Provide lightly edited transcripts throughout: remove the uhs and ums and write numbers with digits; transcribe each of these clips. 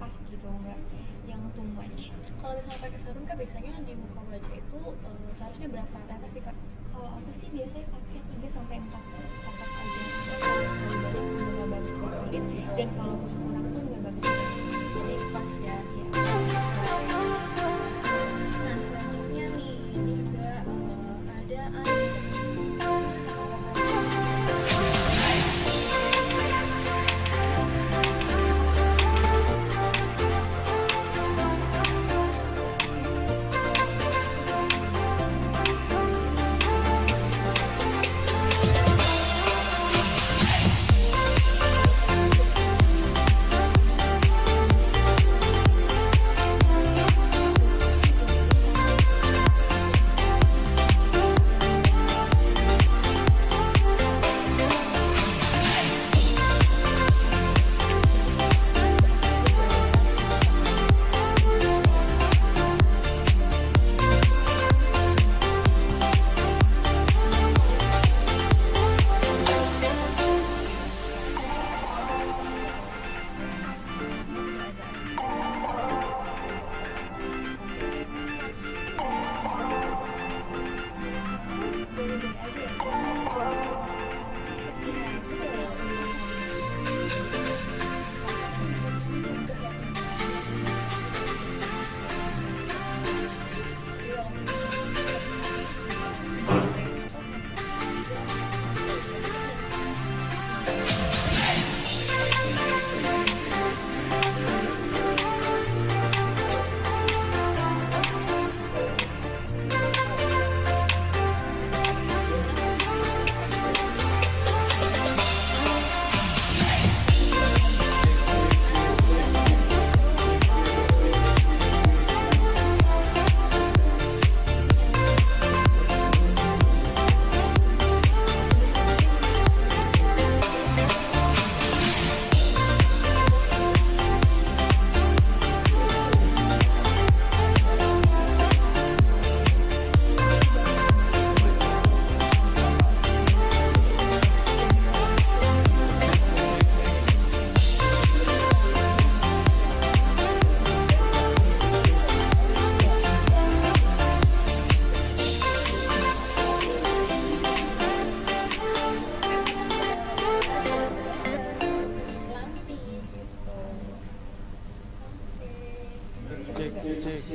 pas gitu, nggak yang too much. Kalau misalnya pakai serum Kak, biasanya di muka wajah itu seharusnya berapa tetes sih Kak? Kalau aku sih biasanya pakai 3 sampai 4 tetes aja. Kalau badan juga nggak bagus buat kulit, dan kalau kurang pun nggak bagus buat kulit. Jadi pas ya. Ya. Nah selanjutnya nih, ini juga ada Boleh-boleh aja ya, sekitar itu lampi gitu. cek cek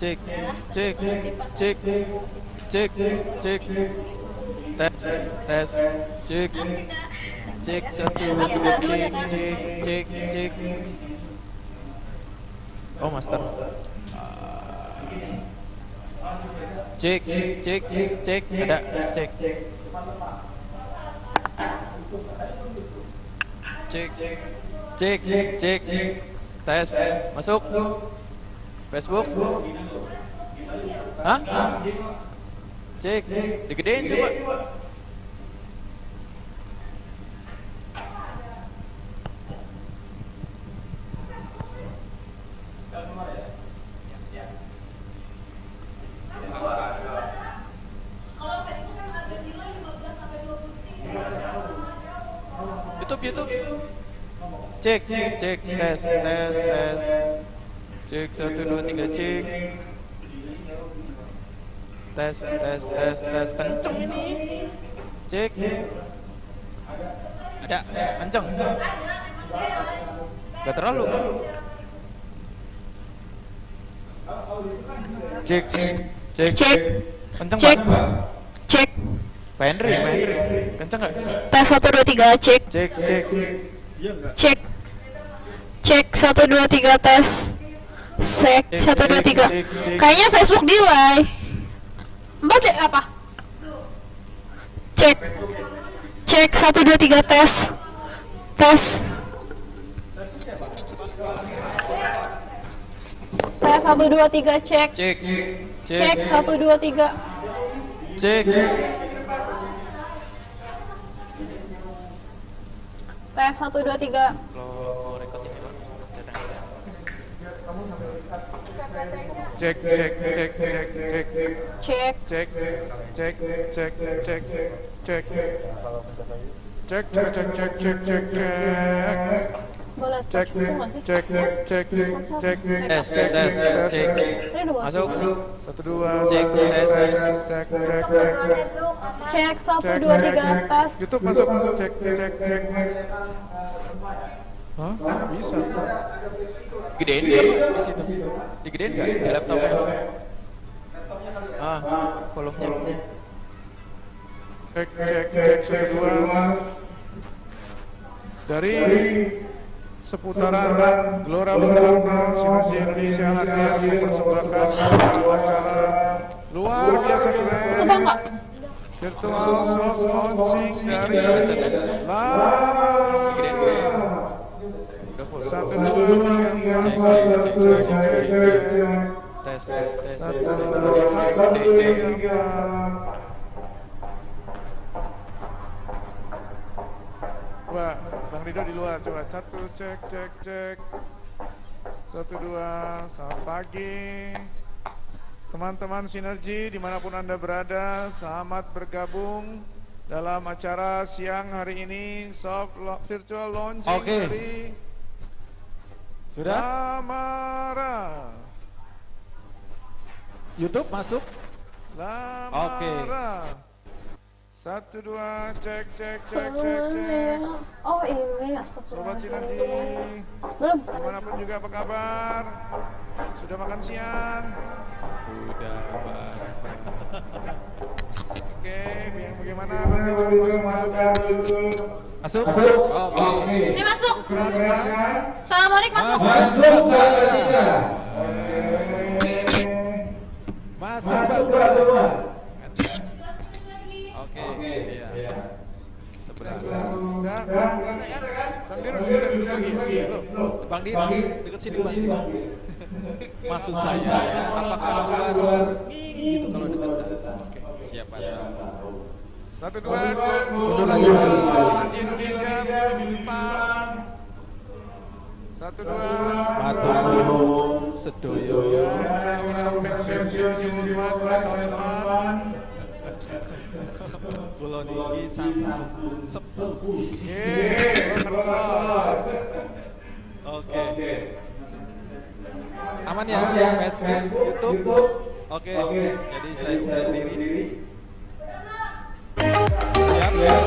cek cek cek cek cek tes tes cek cek 1 2 3 cek cek cek cek. Oh master. Cek cek cek ada cek cek cek cek tes masuk Facebook. Hah? Cek digedein coba. YouTube. Cek cek tes tes tes. Cek 1 2 3 cek. Tes tes tes tes kenceng ini. Cek. Ada kenceng. Gak terlalu. Cek cek cek. Kenceng cek. Cek. Pak Henry, kenceng gak? Tes 1 2 3 cek. Cek cek. Cek. Cek 1 2 3 tes. Sek 1 2 3. Kayaknya Facebook delay. Mbak deh apa? Cek. Cek 1 2 3 tes. Tes. Tes 1 2 3 cek. Cek. Cek 1 2 3. Cek. Tes 1 2 3. Lo record ini Pak. Cek cek cek cek cek Cek. cek cek cek cek cek cek cek cek cek Boleh cek touch dulu nggak sih? cek cek cek Tes tes cek. Saya udah Masuk. 1 2 Cek, tes. cek cek cek Cek 1 2 3 tes. YouTube masuk cek cek cek. Hah? Nggak bisa. Gedein nggak Pak di situ? Digedein nggak di laptopnya? Volumenya. Cek cek cek 2 dari seputaran Gelora Bung Karno Sinergi Indonesia Latihan mempersembahkan acara luar biasa keren Itu Bang, Kak. virtual soft launching dari Lama. Satu dua tiga empat satu Tes satu satu tiga. Coba Bang Rido di luar coba satu cek cek cek 1 2 selamat pagi teman-teman Sinergi dimanapun Anda berada, selamat bergabung dalam acara siang hari ini virtual launching dari Sudah? Lamara. YouTube masuk? Lamara. 1 2 cek cek cek cek cek. Oh ini astagfirullah. Sobat Sinergi, Belum. dimanapun juga apa kabar? Sudah makan siang? Udah Pak. Oke, bagaimana Bang Rido masuk? Masuk? Oke. Ini masuk. Keras kan? Assalamualaikum masuk. Masuk Pak. Oke. Iya. 11. Udah? Bang Rido bisa duduk lagi? Belum? Bang Dir, deket sini Bang. Maksud saya, apakah keluar gitu kalau deket? Oke, siap Pak. 1 2 mundur lagi. Sinergi Indonesia di depan. 1 2 Matur sedoyo. teman-teman. Kula niki sampun sepuh. Oke. Aman ya, Facebook, YouTube. Oke. Jadi saya undur diri. Siap.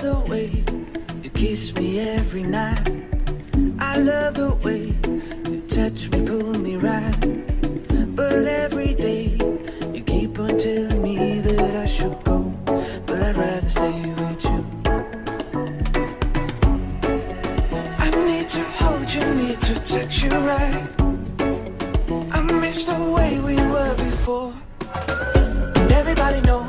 the way you kiss me every night. I love the way you touch me, pull me right. But every day you keep on telling me that I should go, but I'd rather stay with you. I need to hold you, need to touch you right. I miss the way we were before. And everybody knows,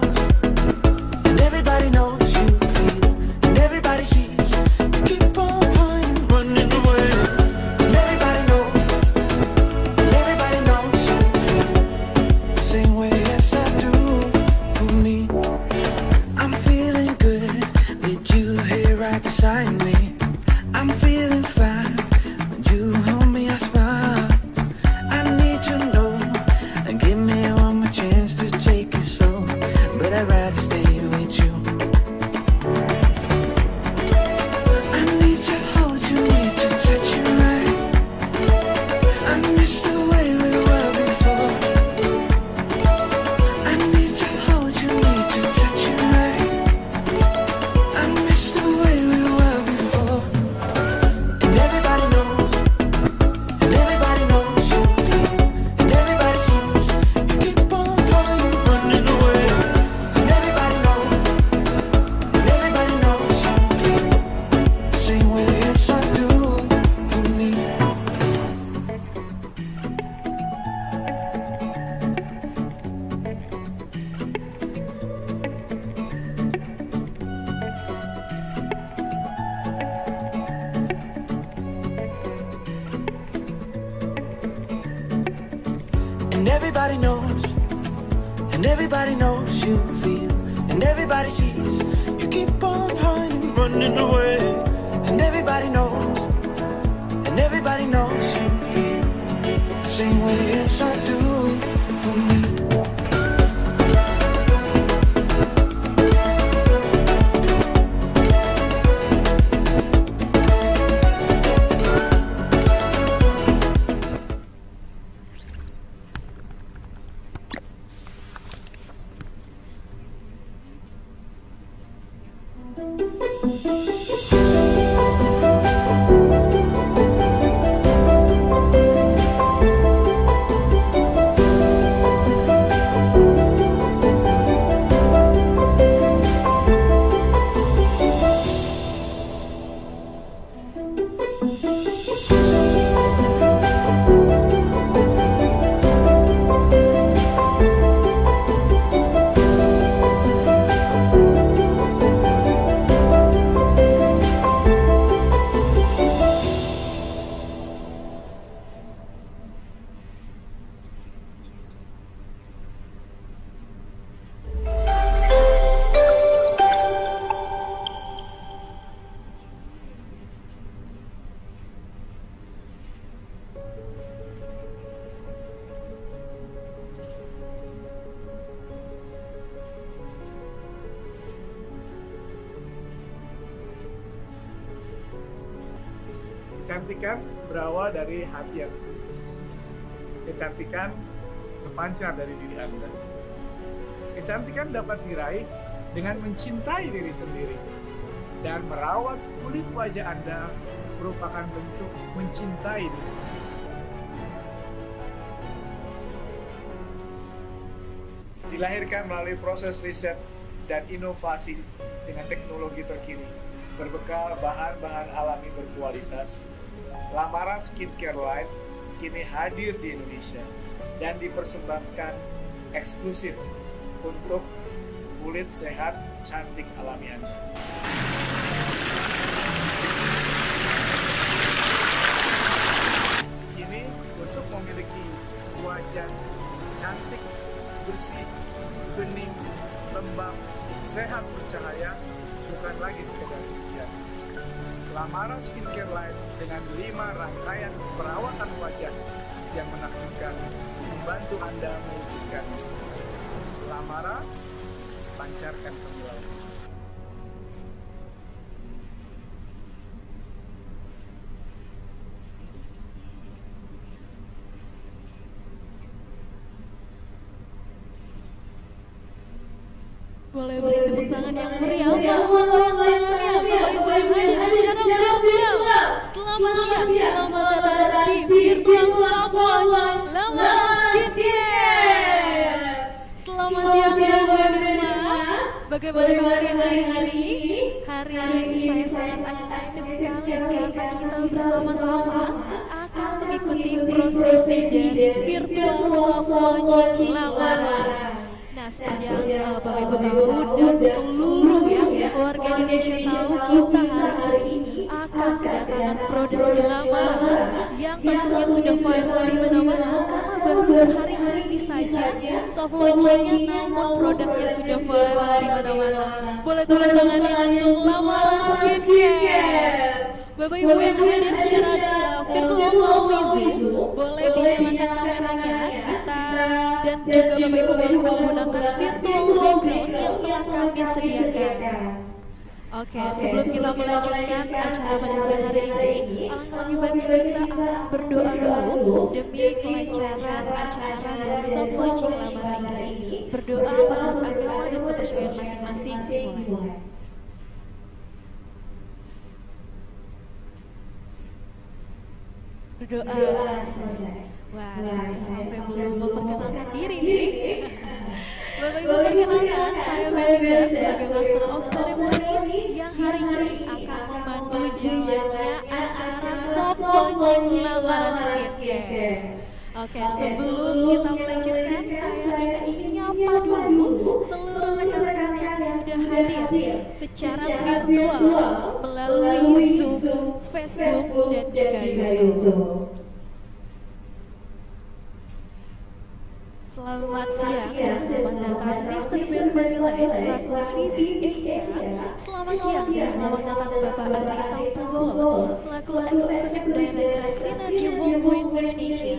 and everybody knows you feel, and everybody sees you keep on running away. And everybody knows, and everybody knows you feel the same way as I do for me. I'm feeling good with you here right beside me. I'm feeling fine when you hold me, I smile. I need to know and give me one more chance to take it slow, but I'd rather stay with you. I need to hold you, need to touch you right. I miss the way we were before. I need to hold you, need to touch you right. I miss the way we were before. And everybody knows, and everybody knows you feel, and everybody sees you keep on running away. And everybody knows, and everybody knows you feel the same way as I do for me. And everybody knows, and everybody knows you feel, and everybody sees you keep on running away. And everybody knows, and everybody knows you feel the same way as I do for me. Kecantikan berawal dari hati yang tulus. Kecantikan terpancar dari diri Anda. Kecantikan dapat diraih dengan mencintai diri sendiri. Dan merawat kulit wajah Anda merupakan bentuk mencintai diri sendiri. Dilahirkan melalui proses riset dan inovasi dengan teknologi terkini, berbekal bahan-bahan alami berkualitas, Lamara Skincare Line kini hadir di Indonesia dan dipersembahkan eksklusif untuk kulit sehat cantik alami Anda. Kini untuk memiliki wajah cantik, bersih, bening, lembab, sehat bercahaya bukan lagi sekedar impian. Lamara Skincare Line dengan 5 rangkaian perawatan wajah yang menakjubkan membantu Anda mewujudkan. Lamara, pancarkan kemilauan. Boleh beri tepuk tangan yang meriah, yang tangannya. Selamat siang, selamat datang di Virtual Soft Launch Lamaran Skincare. Selamat siang ya di rumah. Bagaimana kabarnya hari ini? Hari ini saya sangat excited sekali karena kita bersama-sama akan mengikuti prosesi dari Virtual Soft Launch Lamaran. Nah, sepanjang Bapak Ibu tahu dan seluruh warga Indonesia tahu, kita hari ini akan kedatangan produk lama yang tentunya sudah viral di mana-mana karena baru hari ini saja soft launchingnya, namun produknya sudah viral di mana-mana. Boleh tepuk tangannya untuk Lamaran Skincare. Bapak Ibu yang hadir secara virtual melalui Zoom, boleh dinyalakan kameranya kita, dan juga Bapak Ibu boleh menggunakan virtual background yang telah kami sediakan. Oke, sebelum kita melanjutkan acara pada siang hari ini, alangkah lebih baiknya kita akan berdoa dulu demi kelancaran acara dari soft launching lamaran ini. Berdoa menurut agama dan kepercayaan masing-masing. Dimulai. Berdoa selesai. Wah, saya sampai belum memperkenalkan diri nih. Bapak Ibu, perkenalkan, saya Melinda sebagai Master of Ceremony yang hari ini akan memandu jalannya acara soft launching Lamaran Skincare. Oke, sebelum kita melanjutkan, saya ingin nyapa dulu seluruh rekan-rekan yang sudah hadir secara virtual melalui Zoom, Facebook, dan juga YouTube. Selamat siang dan selamat datang Mr. Ben Bagelai selaku VP Asia. Selamat siang dan selamat datang Bapak Ari Tampubolo selaku Executive Director Sinergy Worldwide Indonesia.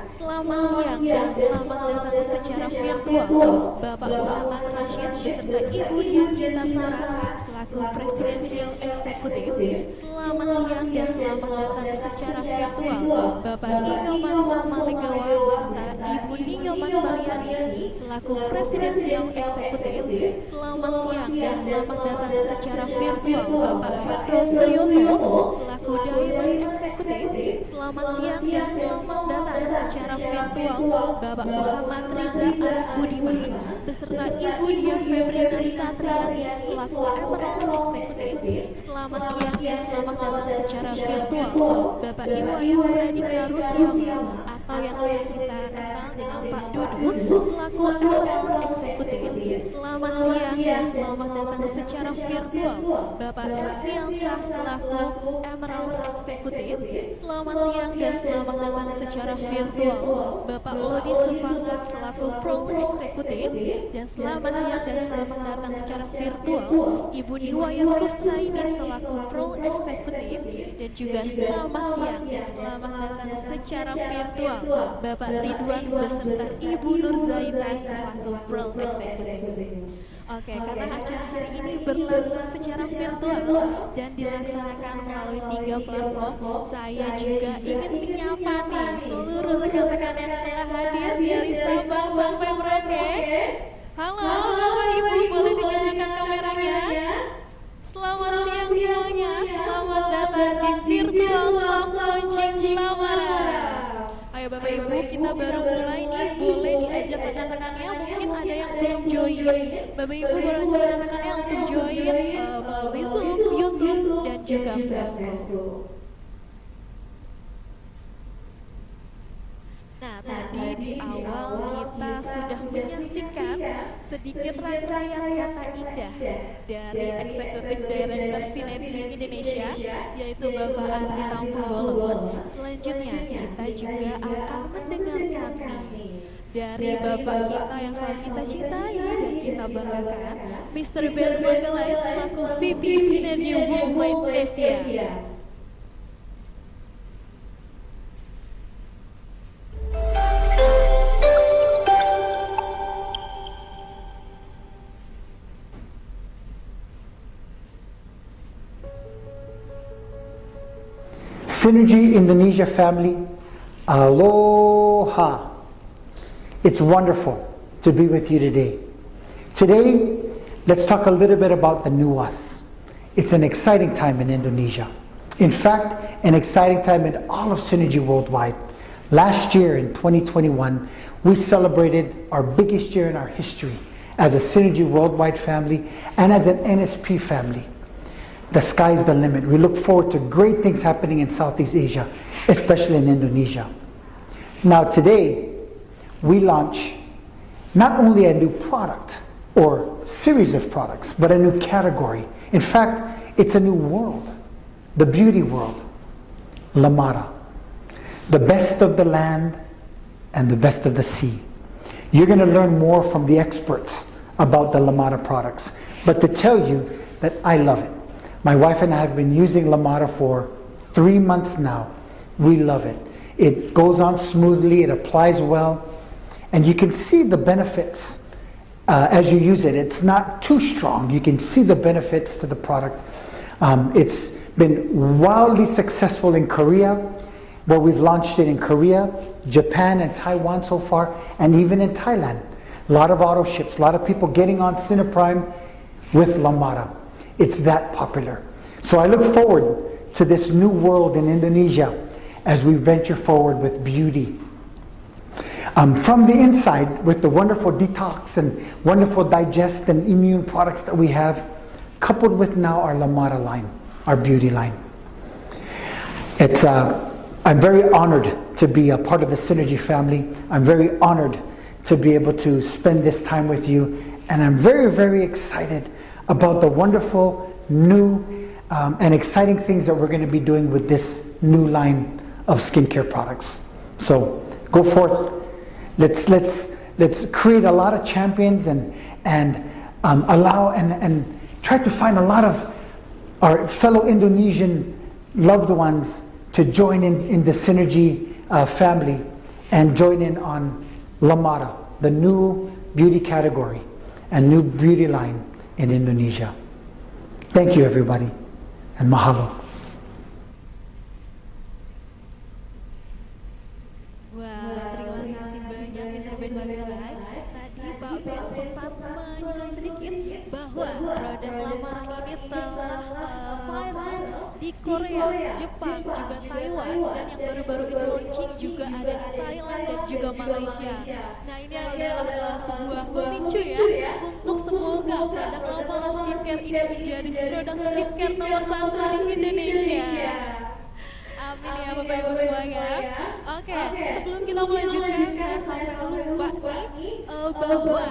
Selamat siang dan selamat datang secara virtual Bapak Muhammad Rashid beserta Ibu Dian Cinta Sara selaku Presidential Executive. Selamat siang dan selamat datang secara virtual Bapak Inyoman Somalegawa beserta Ibu Inyoman Mariani selaku Presidential Executive. Selamat siang dan selamat datang secara virtual Bapak Hendro Suyoto selaku Diamond Executive. Selamat siang dan selamat datang secara virtual Bapak Muhammad Riza Arif Budiman beserta Ibu Dia Febrina Satriani selaku Emerald Executive. Selamat siang dan selamat datang secara virtual Bapak Iwayu Pradika Rusya atau yang sering kita kenal dengan Pak Dudu selaku Emerald Executive. Selamat siang dan selamat datang secara virtual Bapak Elviansa selaku Emerald Executive. Selamat siang dan selamat datang secara virtual Bapak Lodi Supangat selaku Pearl Executive. Dan selamat siang dan selamat datang secara virtual Ibu Niwayan Sustaini selaku Pearl Executive. Dan juga selamat siang dan selamat datang secara virtual Bapak Ridwan beserta Ibu Nur Zaita selaku Pearl Executive. Oke, karena acara hari ini berlangsung secara virtual dan dilaksanakan melalui 3 platform, saya juga ingin menyapa nih seluruh rekan-rekan yang telah hadir dari Sabang sampai Merauke. Halo Bapak Ibu, boleh dinyalakan kameranya? Selamat siang semuanya, selamat datang di Virtual Soft Launching Lamaran. Ayo Bapak Ibu, kita baru mulai nih, boleh diajak rekan-rekannya, mungkin ada yang belum join. Bapak Ibu boleh ajak rekan-rekannya untuk join melalui Zoom, YouTube, dan juga Facebook. Nah, tadi di awal kita sudah menyaksikan sedikit rangkaian kata indah dari Eksekutif Director Sinergy Indonesia, yaitu Bapak Ari Tampubolo. Selanjutnya kita juga akan mendengarkan nih dari Bapak kita yang selalu kita cintai dan kita banggakan, Mr. Ben Bagelai selaku VP Sinergy Worldwide Asia. Synergy Indonesia family, aloha. It's wonderful to be with you today. Today, let's talk a little bit about the new us. It's an exciting time in Indonesia. In fact, an exciting time in all of Synergy Worldwide. Last year in 2021, we celebrated our biggest year in our history as a Synergy Worldwide family and as an NSP family. The sky's the limit. We look forward to great things happening in Southeast Asia, especially in Indonesia. Now today, we launch not only a new product or series of products, but a new category. In fact, it's a new world, the beauty world, Lamara. The best of the land and the best of the sea. You're going to learn more from the experts about the Lamara products. But to tell you that I love it. My wife and I have been using Lamara for 3 months now. We love it. It goes on smoothly, it applies well, and you can see the benefits as you use it. It's not too strong. You can see the benefits to the product. It's been wildly successful in Korea, where we've launched it in Korea, Japan, and Taiwan so far, and even in Thailand. A lot of auto ships, a lot of people getting on Cineprime with Lamara. It's that popular. So I look forward to this new world in Indonesia as we venture forward with beauty. From the inside, with the wonderful detox and wonderful digest and immune products that we have, coupled with now our Lamara line, our beauty line. I'm very honored to be a part of the Synergy family. I'm very honored to be able to spend this time with you. And I'm very, very excited about the wonderful, new, and exciting things that we're going to be doing with this new line of skincare products. So go forth. Let's create a lot of champions and allow and try to find a lot of our fellow Indonesian loved ones to join in the Synergy family and join in on Lamara, the new beauty category and new beauty line in Indonesia. Thank you everybody, and mahalo. Wah, terima kasih banyak Mr. Ben Bagelai. Tadi Pak Ben sempat menyinggung sedikit bahwa produk Lamara ini telah viral di Korea, Jepang, juga Taiwan, dan yang baru-baru itu launching juga ada di Thailand dan juga Malaysia. Nah, ini adalah sebuah pemicu ya untuk semoga produk Lamara Skincare ini menjadi produk skincare nomor 1 di Indonesia. Amin ya Bapak Ibu semuanya. Oke, sebelum kita melanjutkan, saya sampai lupa nih bahwa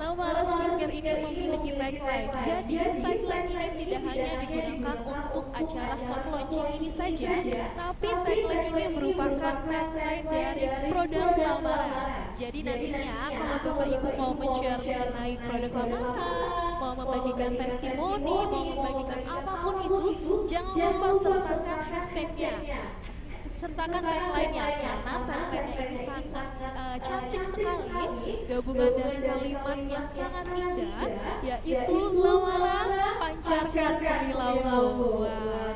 Lamara Skincare ini memiliki tagline. Jadi tagline ini tidak hanya digunakan untuk acara soft launching ini saja, tapi tagline ini merupakan tagline dari produk Lamara. Jadi nantinya kalau Bapak Ibu mau men-share mengenai produk Lamara, mau membagikan testimoni, mau membagikan apapun itu, jangan lupa sertakan hashtagnya, sertakan tagline-nya, karena tagline-nya ini sangat cantik sekali, gabungan dari kalimat yang sangat indah, yaitu Lamara pancarkan kilaumu.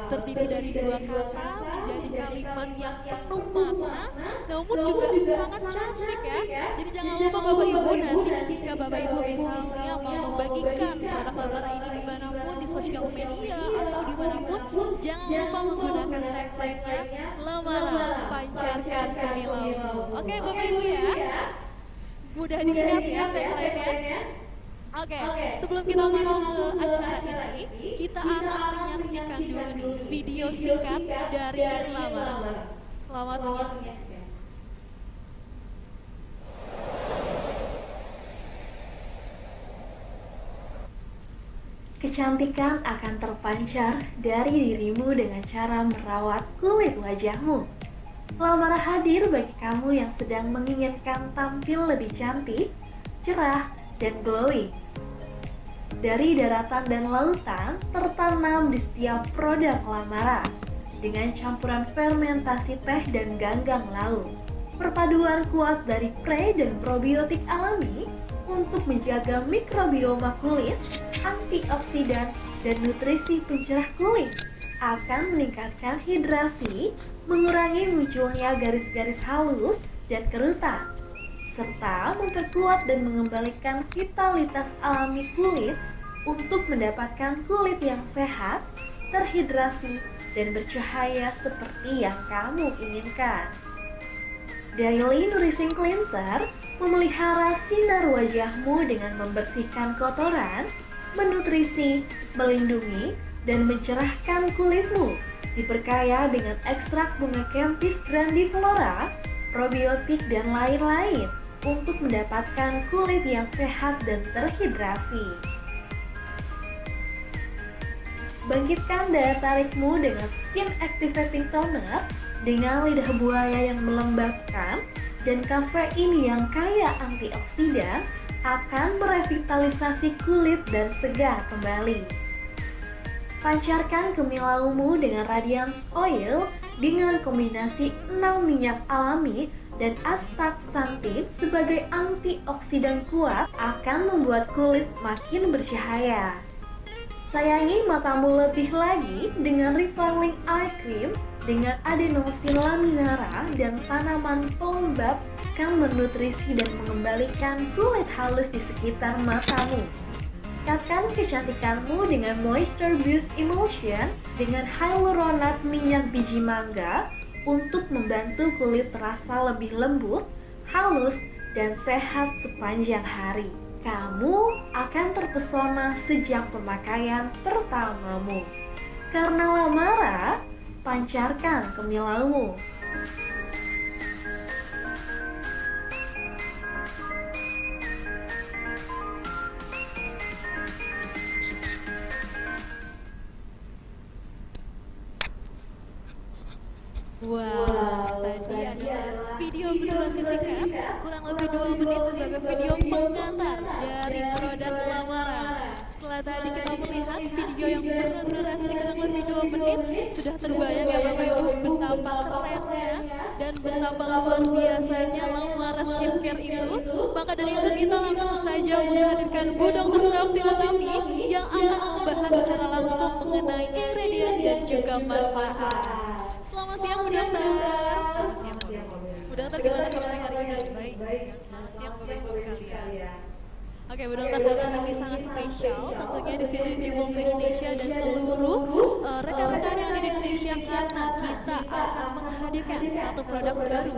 Terdiri dari 2 kata menjadi kalimat yang penuh makna, namun juga sangat cantik ya. Jadi jangan lupa Bapak Ibu, nanti ketika Bapak Ibu misalnya mau membagikan produk Lamara ini dimanapun, di sosial media atau dimanapun, jangan lupa menggunakan tagline-nya Lamara pancarkan kilaumu. Oke Bapak Ibu ya, mudah diingat ya tagline-nya. Oke, sebelum kita masuk ke acara ini, kita akan menyaksikan dulu nih video singkat dari Lamara. Selamat menyaksikan. Kecantikan akan terpancar dari dirimu dengan cara merawat kulit wajahmu. Lamara hadir bagi kamu yang sedang menginginkan tampil lebih cantik, cerah, dan glowing. Dari daratan dan lautan tertanam di setiap produk Lamara dengan campuran fermentasi teh dan ganggang laut. Perpaduan kuat dari pre dan probiotik alami untuk menjaga mikrobioma kulit, antioksidan, dan nutrisi pencerah kulit akan meningkatkan hidrasi, mengurangi munculnya garis-garis halus dan kerutan, serta memperkuat dan mengembalikan vitalitas alami kulit untuk mendapatkan kulit yang sehat, terhidrasi, dan bercahaya seperti yang kamu inginkan. Daily Nourishing Cleanser memelihara sinar wajahmu dengan membersihkan kotoran, menutrisi, melindungi, dan mencerahkan kulitmu. Diperkaya dengan ekstrak bunga Kempis grandiflora, probiotik, dan lain-lain untuk mendapatkan kulit yang sehat dan terhidrasi. Bangkitkan daya tarikmu dengan Skin Activating Toner dengan lidah buaya yang melembabkan dan kafein yang kaya antioksidan akan merevitalisasi kulit dan segar kembali. Pancarkan kemilaumu dengan Radiance Oil dengan kombinasi 6 minyak alami dan astaxanthin sebagai antioksidan kuat akan membuat kulit makin bercahaya. Sayangi matamu lebih lagi dengan Refiling Eye Cream dengan adenosin laminara dan tanaman pelembab akan menutrisi dan mengembalikan kulit halus di sekitar matamu. Tingkatkan kecantikanmu dengan Moisture Boost Emulsion dengan hyaluronat minyak biji mangga untuk membantu kulit terasa lebih lembut, halus, dan sehat sepanjang hari. Kamu akan terpesona sejak pemakaian pertamamu. Karena Lamara, pancarkan kemilaumu. Wow, tadi ada video berdurasi singkat, kurang lebih 2 menit sebagai video pengantar dari produk Lamara. Setelah tadi kita melihat video yang berdurasi kurang lebih 2 menit, sudah terbayang ya Bapak Ibu betapa kerennya dan betapa luar biasanya Lamara Skincare itu. Maka dari itu kita langsung saja menghadirkan Bu Dr. Prapti Utami yang akan membahas secara langsung mengenai ingredient dan juga manfaat. Selamat siang Bu Dokter. Selamat siang Bu Dokter, gimana kabarnya hari ini? Baik. Selamat siang Bapak Ibu sekalian. Oke Bu Dokter, hari ini sangat spesial tentunya di Synergy Wolf Indonesia dan seluruh rekan-rekan yang ada di Indonesia, karena kita akan menghadirkan satu produk baru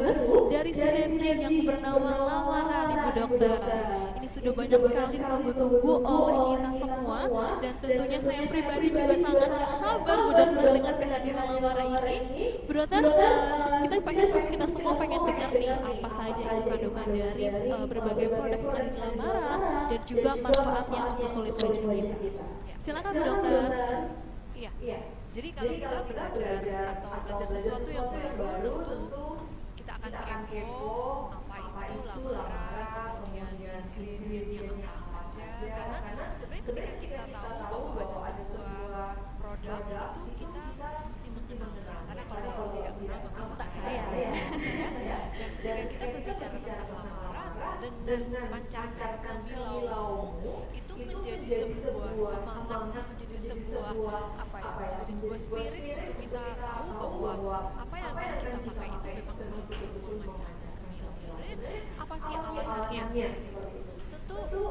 dari Synergy yang bernama Lamara nih Bu Dokter. Ini sudah banyak sekali ditunggu-tunggu oleh kita semua, dan tentunya saya pribadi juga sangat gak sabar Bu Dokter dengan kehadiran Lamara ini. Bu Dokter, kita semua pengen dengar nih apa saja itu kandungan dari berbagai produk yang ada di Lamara dan juga manfaatnya untuk kulit wajah kita. Silakan Bu Dokter. Iya. Jadi kalau kita belajar atau belajar sesuatu yang baru, tentu kita akan kepo apa itu Lamara, kemudian ingredient-nya apa saja. Karena sebenarnya ketika kita tahu bahwa ada sebuah produk itu kita mesti mengenalnya. Karena kalau kita tidak kenal maka tak sayang. Dan ketika kita berbicara tentang Lamara dengan pancarkan kemilaumu, itu menjadi sebuah semangat, menjadi sebuah menjadi sebuah spirit untuk kita tahu bahwa apa yang akan kita pakai itu memang untuk memancarkan kemilau. Sebenarnya apa sih alasannya seperti itu? Tentu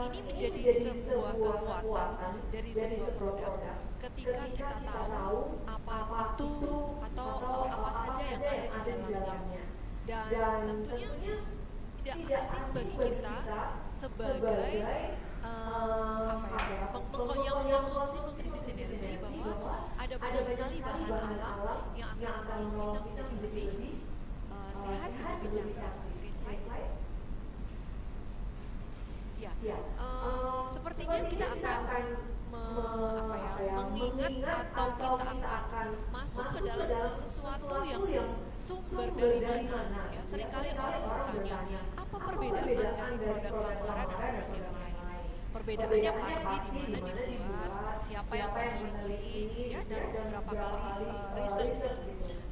ini menjadi sebuah kekuatan dari sebuah produk ketika kita tahu apa itu atau apa saja yang ada di dalamnya. Dan tentunya tidak asing bagi kita sebagai yang mengkonsumsi nutrisi Synergy bahwa ada banyak sekali bahan alam yang akan membuat kita menjadi lebih sehat dan lebih cantik. Oke, slide. Ya, sepertinya kita akan mengingat atau kita akan masuk ke dalam sesuatu yang sumber dari mana. Ya, seringkali orang bertanya, apa perbedaan dari produk Lamara dan produk yang lain? Perbedaannya pasti di mana dibuat, siapa yang meneliti, ya, dan beberapa kali research.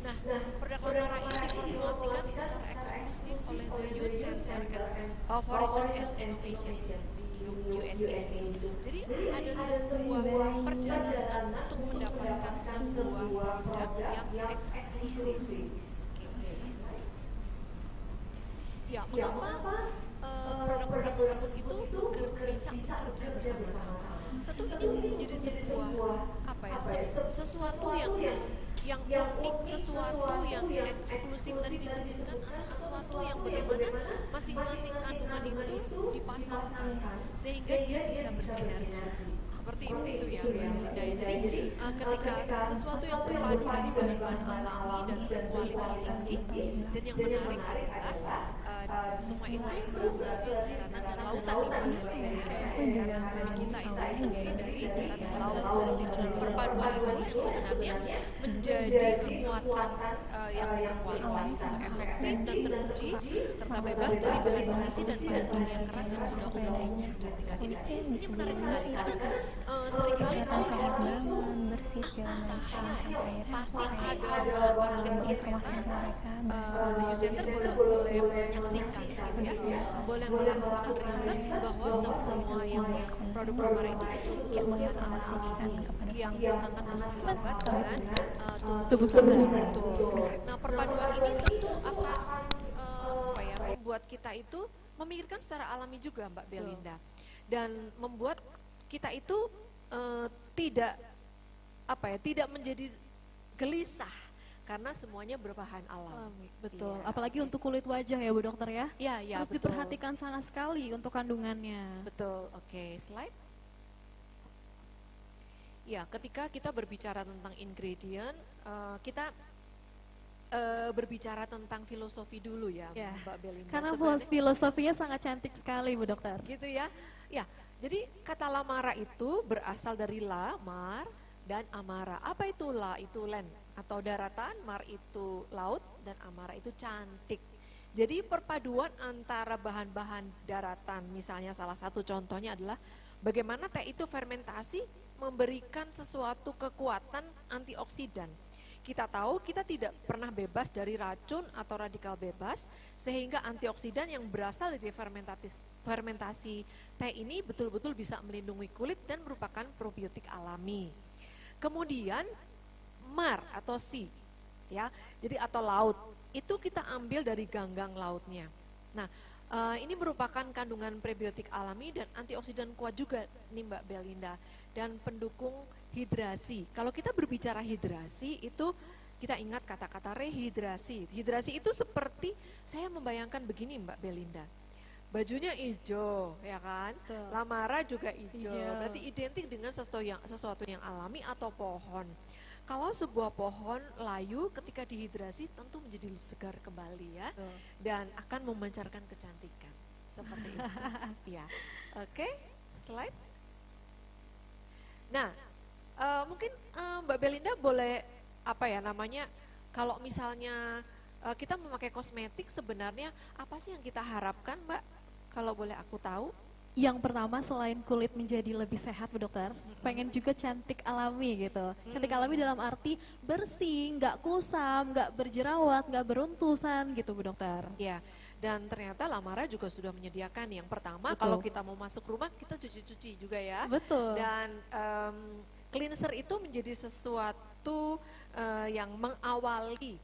Nah, produk Lamara ini diformulasikan secara eksklusif oleh The Youth Center for Research and Innovation di USA. Jadi ada sebuah perjalanan untuk mendapatkan sebuah produk yang eksklusif. Ya, mengapa produk-produk tersebut itu bisa bekerja bersama-sama. Tentu ini menjadi sebuah apa ya, sesuatu yang unik, sesuatu yang eksklusif tadi disebutkan, atau sesuatu yang bagaimana masing-masing kandungan itu dipasangkan sehingga dia bisa bersinergi. Seperti itu ya Mbak Linda ya. Jadi ketika sesuatu yang berpadu dari bahan-bahan alami dan berkualitas tinggi, dan yang menarik adalah semua itu berasal dari daratan dan lautan nih Mbak Linda ya. Karena bumi kita itu terdiri dari darat dan laut. Perpaduan itu yang sebenarnya menjadi kekuatan yang berkualitas, efektif dan teruji, serta bebas dari bahan pengisi dan bahan kimia keras yang sudah umum kecantikan. Ini menarik sekali karena seringkali orang itu bersih segala macam air pasti ada bahan-bahan yang ternyata The Youth Center boleh menyaksikan gitu ya, boleh melakukan riset bahwa semua yang produk Amara itu betul-betul bahan alami yang sangat bersahabat dengan tubuh kita. Betul. Nah, perpaduan ini tentu akan membuat kita itu memikirkan secara alami juga Mbak Belinda, dan membuat kita itu tidak menjadi gelisah karena semuanya berbahan alami. Betul. Ya. Apalagi untuk kulit wajah ya Bu Dokter ya. Ya, Harus betul. diperhatikan sangat sekali untuk kandungannya. Betul. Oke, slide. Ya, ketika kita berbicara tentang ingredient, kita berbicara tentang filosofi dulu ya, Mbak Belinda. Karena Sebenarnya filosofinya sangat cantik sekali Bu Dokter. gitu ya. Ya, jadi kata lamara itu berasal dari la, mar, dan amara. Apa itu la? Itu land atau daratan, mar itu laut, dan amara itu cantik. Jadi perpaduan antara bahan-bahan daratan, misalnya salah satu contohnya adalah bagaimana teh itu fermentasi memberikan sesuatu kekuatan antioksidan. Kita tahu kita tidak pernah bebas dari racun atau radikal bebas, sehingga antioksidan yang berasal dari fermentasi teh ini betul-betul bisa melindungi kulit dan merupakan probiotik alami. Kemudian mar atau sea, ya, jadi atau laut, itu kita ambil dari ganggang lautnya. Nah, ini merupakan kandungan prebiotik alami dan antioksidan kuat juga nih Mbak Belinda, dan pendukung hidrasi. Kalau kita berbicara hidrasi itu kita ingat kata-kata rehidrasi. Hidrasi itu seperti saya membayangkan begini Mbak Belinda. Bajunya hijau, ya kan? Betul. Lamara juga hijau. Berarti identik dengan sesuatu yang alami atau pohon. Kalau sebuah pohon layu ketika dihidrasi tentu menjadi segar kembali ya. Dan akan memancarkan kecantikan. Seperti itu. Ya. Oke, slide. Nah, mungkin Mbak Belinda boleh kalau misalnya kita memakai kosmetik sebenarnya apa sih yang kita harapkan Mbak? Kalau boleh aku tahu. Yang pertama selain kulit menjadi lebih sehat Bu Dokter, pengen juga cantik alami gitu. Cantik alami dalam arti bersih, nggak kusam, nggak berjerawat, nggak beruntusan gitu Bu Dokter. Ya, dan ternyata Lamara juga sudah menyediakan yang pertama. Betul. Kalau kita mau masuk rumah kita cuci-cuci juga ya. Betul. Dan cleanser itu menjadi sesuatu yang mengawali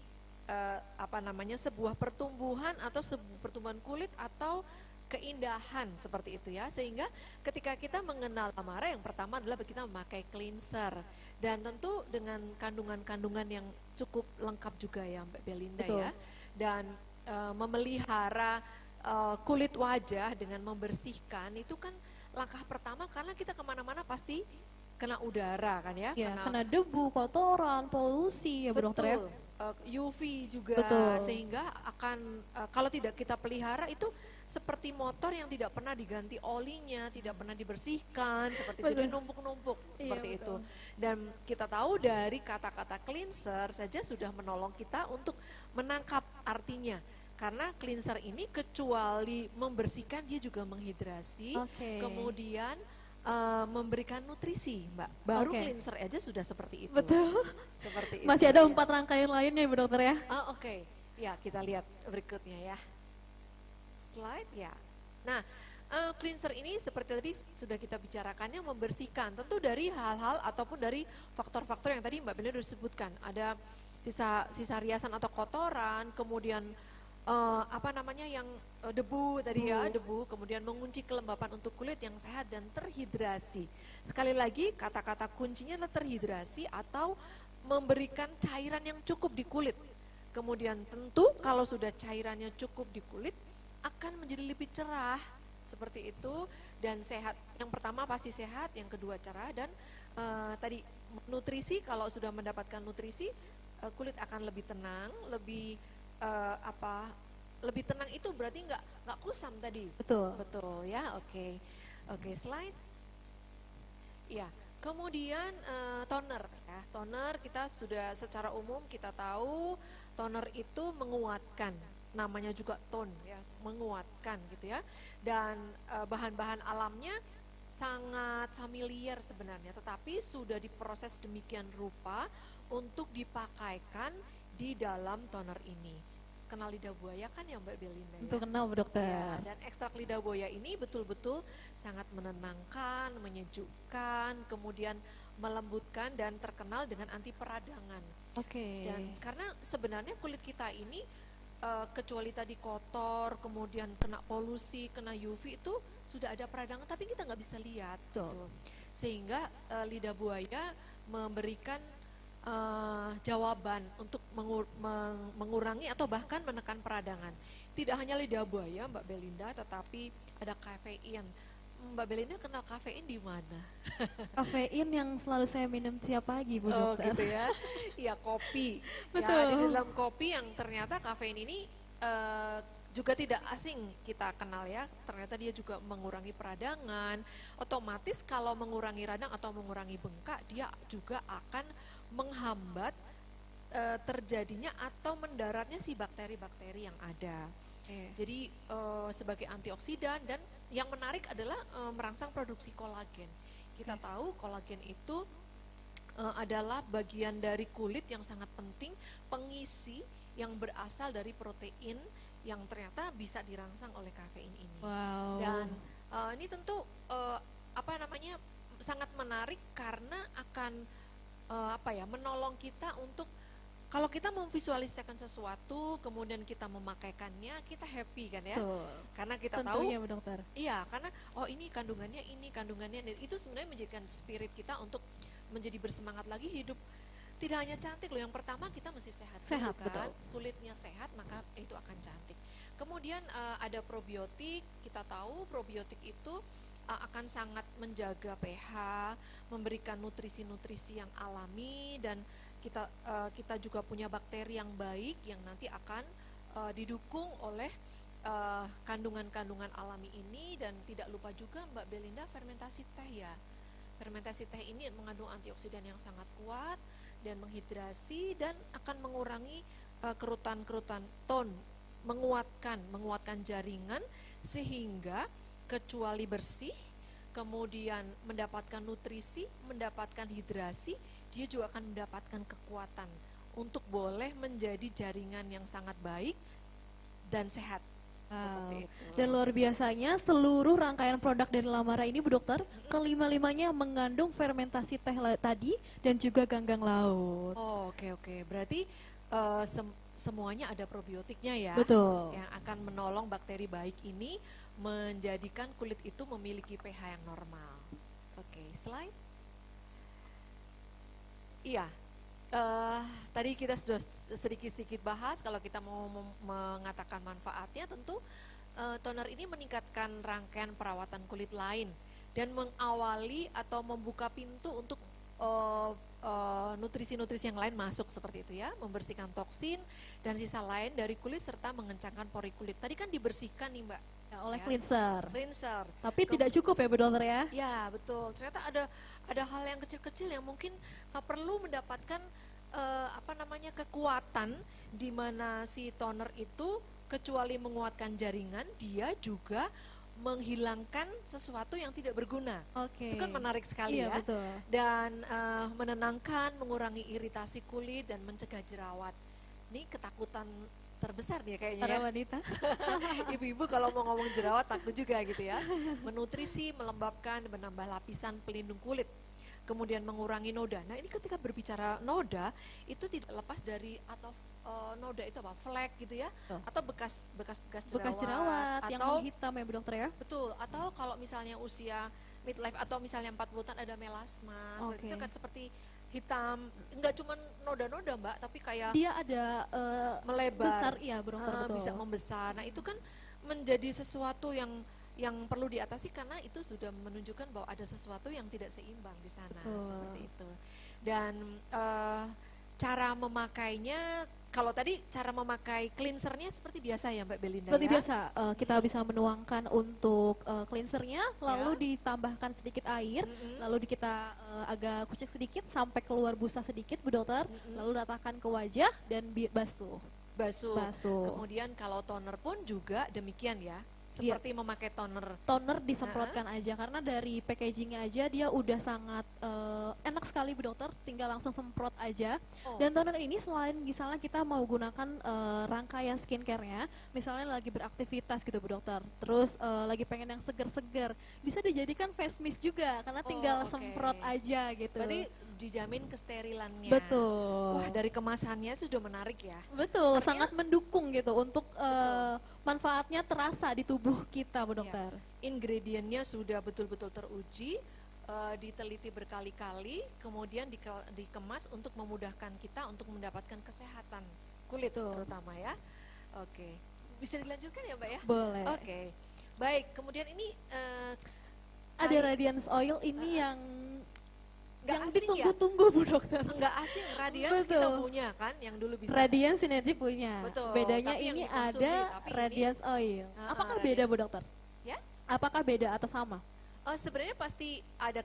sebuah pertumbuhan atau sebuah pertumbuhan kulit atau keindahan seperti itu ya, sehingga ketika kita mengenal Lamara yang pertama adalah kita memakai cleanser, dan tentu dengan kandungan-kandungan yang cukup lengkap juga ya Mbak Belinda. Betul. Ya, dan memelihara kulit wajah dengan membersihkan itu kan langkah pertama, karena kita kemana-mana pasti kena udara kan ya, kena debu, kotoran, polusi ya Bu Dokter ya. UV juga. Betul. Sehingga akan kalau tidak kita pelihara itu seperti motor yang tidak pernah diganti olinya, tidak pernah dibersihkan, seperti itu, dan numpuk-numpuk seperti itu. Dan kita tahu dari kata-kata cleanser saja sudah menolong kita untuk menangkap artinya. Karena cleanser ini kecuali membersihkan, dia juga menghidrasi, kemudian memberikan nutrisi Mbak. Baru cleanser aja sudah seperti itu. Betul. Seperti Masih itu, ada ya. 4 rangkaian lainnya Bu Dokter ya. Oke. Ya, kita lihat berikutnya ya. Slide ya. Nah, cleanser ini seperti tadi sudah kita bicarakannya, membersihkan tentu dari hal-hal ataupun dari faktor-faktor yang tadi Mbak Belinda sudah sebutkan. Ada sisa riasan atau kotoran, kemudian apa namanya yang debu tadi ya, debu, kemudian mengunci kelembapan untuk kulit yang sehat dan terhidrasi. Sekali lagi kata-kata kuncinya adalah terhidrasi atau memberikan cairan yang cukup di kulit. Kemudian tentu kalau sudah cairannya cukup di kulit akan menjadi lebih cerah seperti itu dan sehat. Yang pertama pasti sehat, yang kedua cerah dan tadi nutrisi, kalau sudah mendapatkan nutrisi kulit akan lebih tenang, lebih lebih tenang itu berarti nggak kusam tadi. Betul ya. Oke, slide. Ya, kemudian toner ya. Toner kita sudah secara umum kita tahu toner itu menguatkan. Namanya juga tone ya, menguatkan gitu ya. Dan bahan-bahan alamnya sangat familiar sebenarnya, tetapi sudah diproses demikian rupa untuk dipakaikan di dalam toner ini. Kenal lidah buaya kan ya Mbak Belinda? Untuk kenal Bu Dokter. Ya, dan ekstrak lidah buaya ini betul-betul sangat menenangkan, menyejukkan, kemudian melembutkan dan terkenal dengan anti peradangan. Oke. Dan karena sebenarnya kulit kita ini kecuali tadi kotor, kemudian kena polusi, kena UV itu sudah ada peradangan, tapi kita nggak bisa lihat. Gitu. Sehingga lidah buaya memberikan jawaban untuk mengurangi atau bahkan menekan peradangan. Tidak hanya lidah buaya Mbak Belinda, tetapi ada kafein. Mbak Belinda kenal kafein di mana? Kafein yang selalu saya minum tiap pagi Bu Oh Dokter. gitu ya. Iya, kopi. Betul. Ya, di dalam kopi yang ternyata kafein ini juga tidak asing kita kenal ya. Ternyata dia juga mengurangi peradangan. Otomatis kalau mengurangi radang atau mengurangi bengkak, dia juga akan menghambat terjadinya atau mendaratnya si bakteri-bakteri yang ada. Jadi sebagai antioksidan dan yang menarik adalah merangsang produksi kolagen. Kita tahu kolagen itu adalah bagian dari kulit yang sangat penting, pengisi yang berasal dari protein yang ternyata bisa dirangsang oleh kafein ini. Wow. Dan ini tentu sangat menarik karena akan menolong kita untuk kalau kita memvisualisasikan sesuatu, kemudian kita memakaikannya, kita happy kan ya? Betul. Karena kita Tentunya, tahu, Bu Dokter. iya, karena ini kandungannya, itu sebenarnya menjadikan spirit kita untuk menjadi bersemangat lagi hidup. Tidak hanya cantik loh, yang pertama kita mesti sehat, Sehat, kan? betul. Kulitnya sehat, maka itu akan cantik. Kemudian ada probiotik, kita tahu probiotik itu akan sangat menjaga pH, memberikan nutrisi-nutrisi yang alami dan kita juga punya bakteri yang baik yang nanti akan didukung oleh kandungan-kandungan alami ini. Dan tidak lupa juga Mbak Belinda fermentasi teh ya. Fermentasi teh ini mengandung antioksidan yang sangat kuat dan menghidrasi dan akan mengurangi kerutan-kerutan tone, menguatkan jaringan sehingga kecuali bersih, kemudian mendapatkan nutrisi, mendapatkan hidrasi, dia juga akan mendapatkan kekuatan untuk boleh menjadi jaringan yang sangat baik dan sehat. Seperti itu. Dan luar biasanya seluruh rangkaian produk dari Lamara ini Bu Dokter, kelima-limanya mengandung fermentasi teh tadi dan juga ganggang laut. Oh, oke. Berarti semuanya ada probiotiknya ya. Betul. Yang akan menolong bakteri baik ini menjadikan kulit itu memiliki pH yang normal. Oke, slide. Iya, tadi kita sudah sedikit-sedikit bahas kalau kita mau mengatakan manfaatnya, tentu toner ini meningkatkan rangkaian perawatan kulit lain dan mengawali atau membuka pintu untuk nutrisi-nutrisi yang lain masuk seperti itu ya, membersihkan toksin dan sisa lain dari kulit serta mengencangkan pori kulit. Tadi kan dibersihkan nih Mbak. Ya, oleh Ya, cleanser. Tapi tidak cukup ya Bu Dokter ya? Ya betul. Ternyata ada hal yang kecil-kecil yang mungkin perlu mendapatkan kekuatan di mana si toner itu kecuali menguatkan jaringan, dia juga menghilangkan sesuatu yang tidak berguna. Oke. Itu kan menarik sekali Iya, ya. betul. Dan menenangkan, mengurangi iritasi kulit dan mencegah jerawat. Ini ketakutan terbesar nih kayaknya Para ya. wanita. Ibu-ibu kalau mau ngomong jerawat takut juga gitu ya. Menutrisi, melembabkan, menambah lapisan pelindung kulit. Kemudian mengurangi noda. Nah ini ketika berbicara noda, itu tidak lepas dari atau noda itu apa, flek gitu ya, Oh. atau bekas jerawat, Bekas jerawat yang atau menghitam ya Bu Dokter ya? betul, atau kalau misalnya usia midlife atau misalnya 40-an ada melasma, seperti Oke. itu kan seperti hitam, enggak cuma noda-noda Mbak, tapi kayak Dia ada melebar, besar iya Bu Dokter, betul. bisa membesar. Nah itu kan menjadi sesuatu yang perlu diatasi karena itu sudah menunjukkan bahwa ada sesuatu yang tidak seimbang di sana, Betul. seperti itu. Dan cara memakainya, kalau tadi cara memakai cleansernya seperti biasa ya Mbak Belinda Seperti ya? biasa, kita bisa menuangkan untuk cleansernya, lalu ditambahkan sedikit air, lalu kita agak kucek sedikit sampai keluar busa sedikit Bu Dokter, lalu ratakan ke wajah dan basuh. Basuh. Kemudian kalau toner pun juga demikian ya, seperti memakai toner. Toner disemprotkan aja karena dari packagingnya aja dia udah sangat enak sekali Bu Dokter, tinggal langsung semprot aja. Dan toner ini selain misalnya kita mau gunakan rangkaian skincare-nya, misalnya lagi beraktivitas gitu Bu Dokter, terus lagi pengen yang seger-seger, bisa dijadikan face mist juga karena tinggal semprot aja gitu. Berarti dijamin kesterilannya. Betul. Wah, dari kemasannya sudah menarik ya. Betul, sangat mendukung gitu untuk manfaatnya terasa di tubuh kita Bu Dokter. Ingredientnya sudah betul-betul teruji, diteliti berkali-kali, kemudian dikemas untuk memudahkan kita untuk mendapatkan kesehatan kulit terutama ya. Oke, bisa dilanjutkan ya Mbak ya? Boleh. Oke, baik. Kemudian ini ada Radiance Oil ini yang ditunggu-tunggu Bu Dokter. Enggak asing, Radiance kita punya kan, yang dulu bisa. Radiance Synergy punya. Betul. Bedanya Tapi yang ini dikonsumsi, ada tapi Radiance Oil. Apakah Radiance. beda Bu Dokter? Ya? Apakah beda atau sama? Sebenarnya pasti ada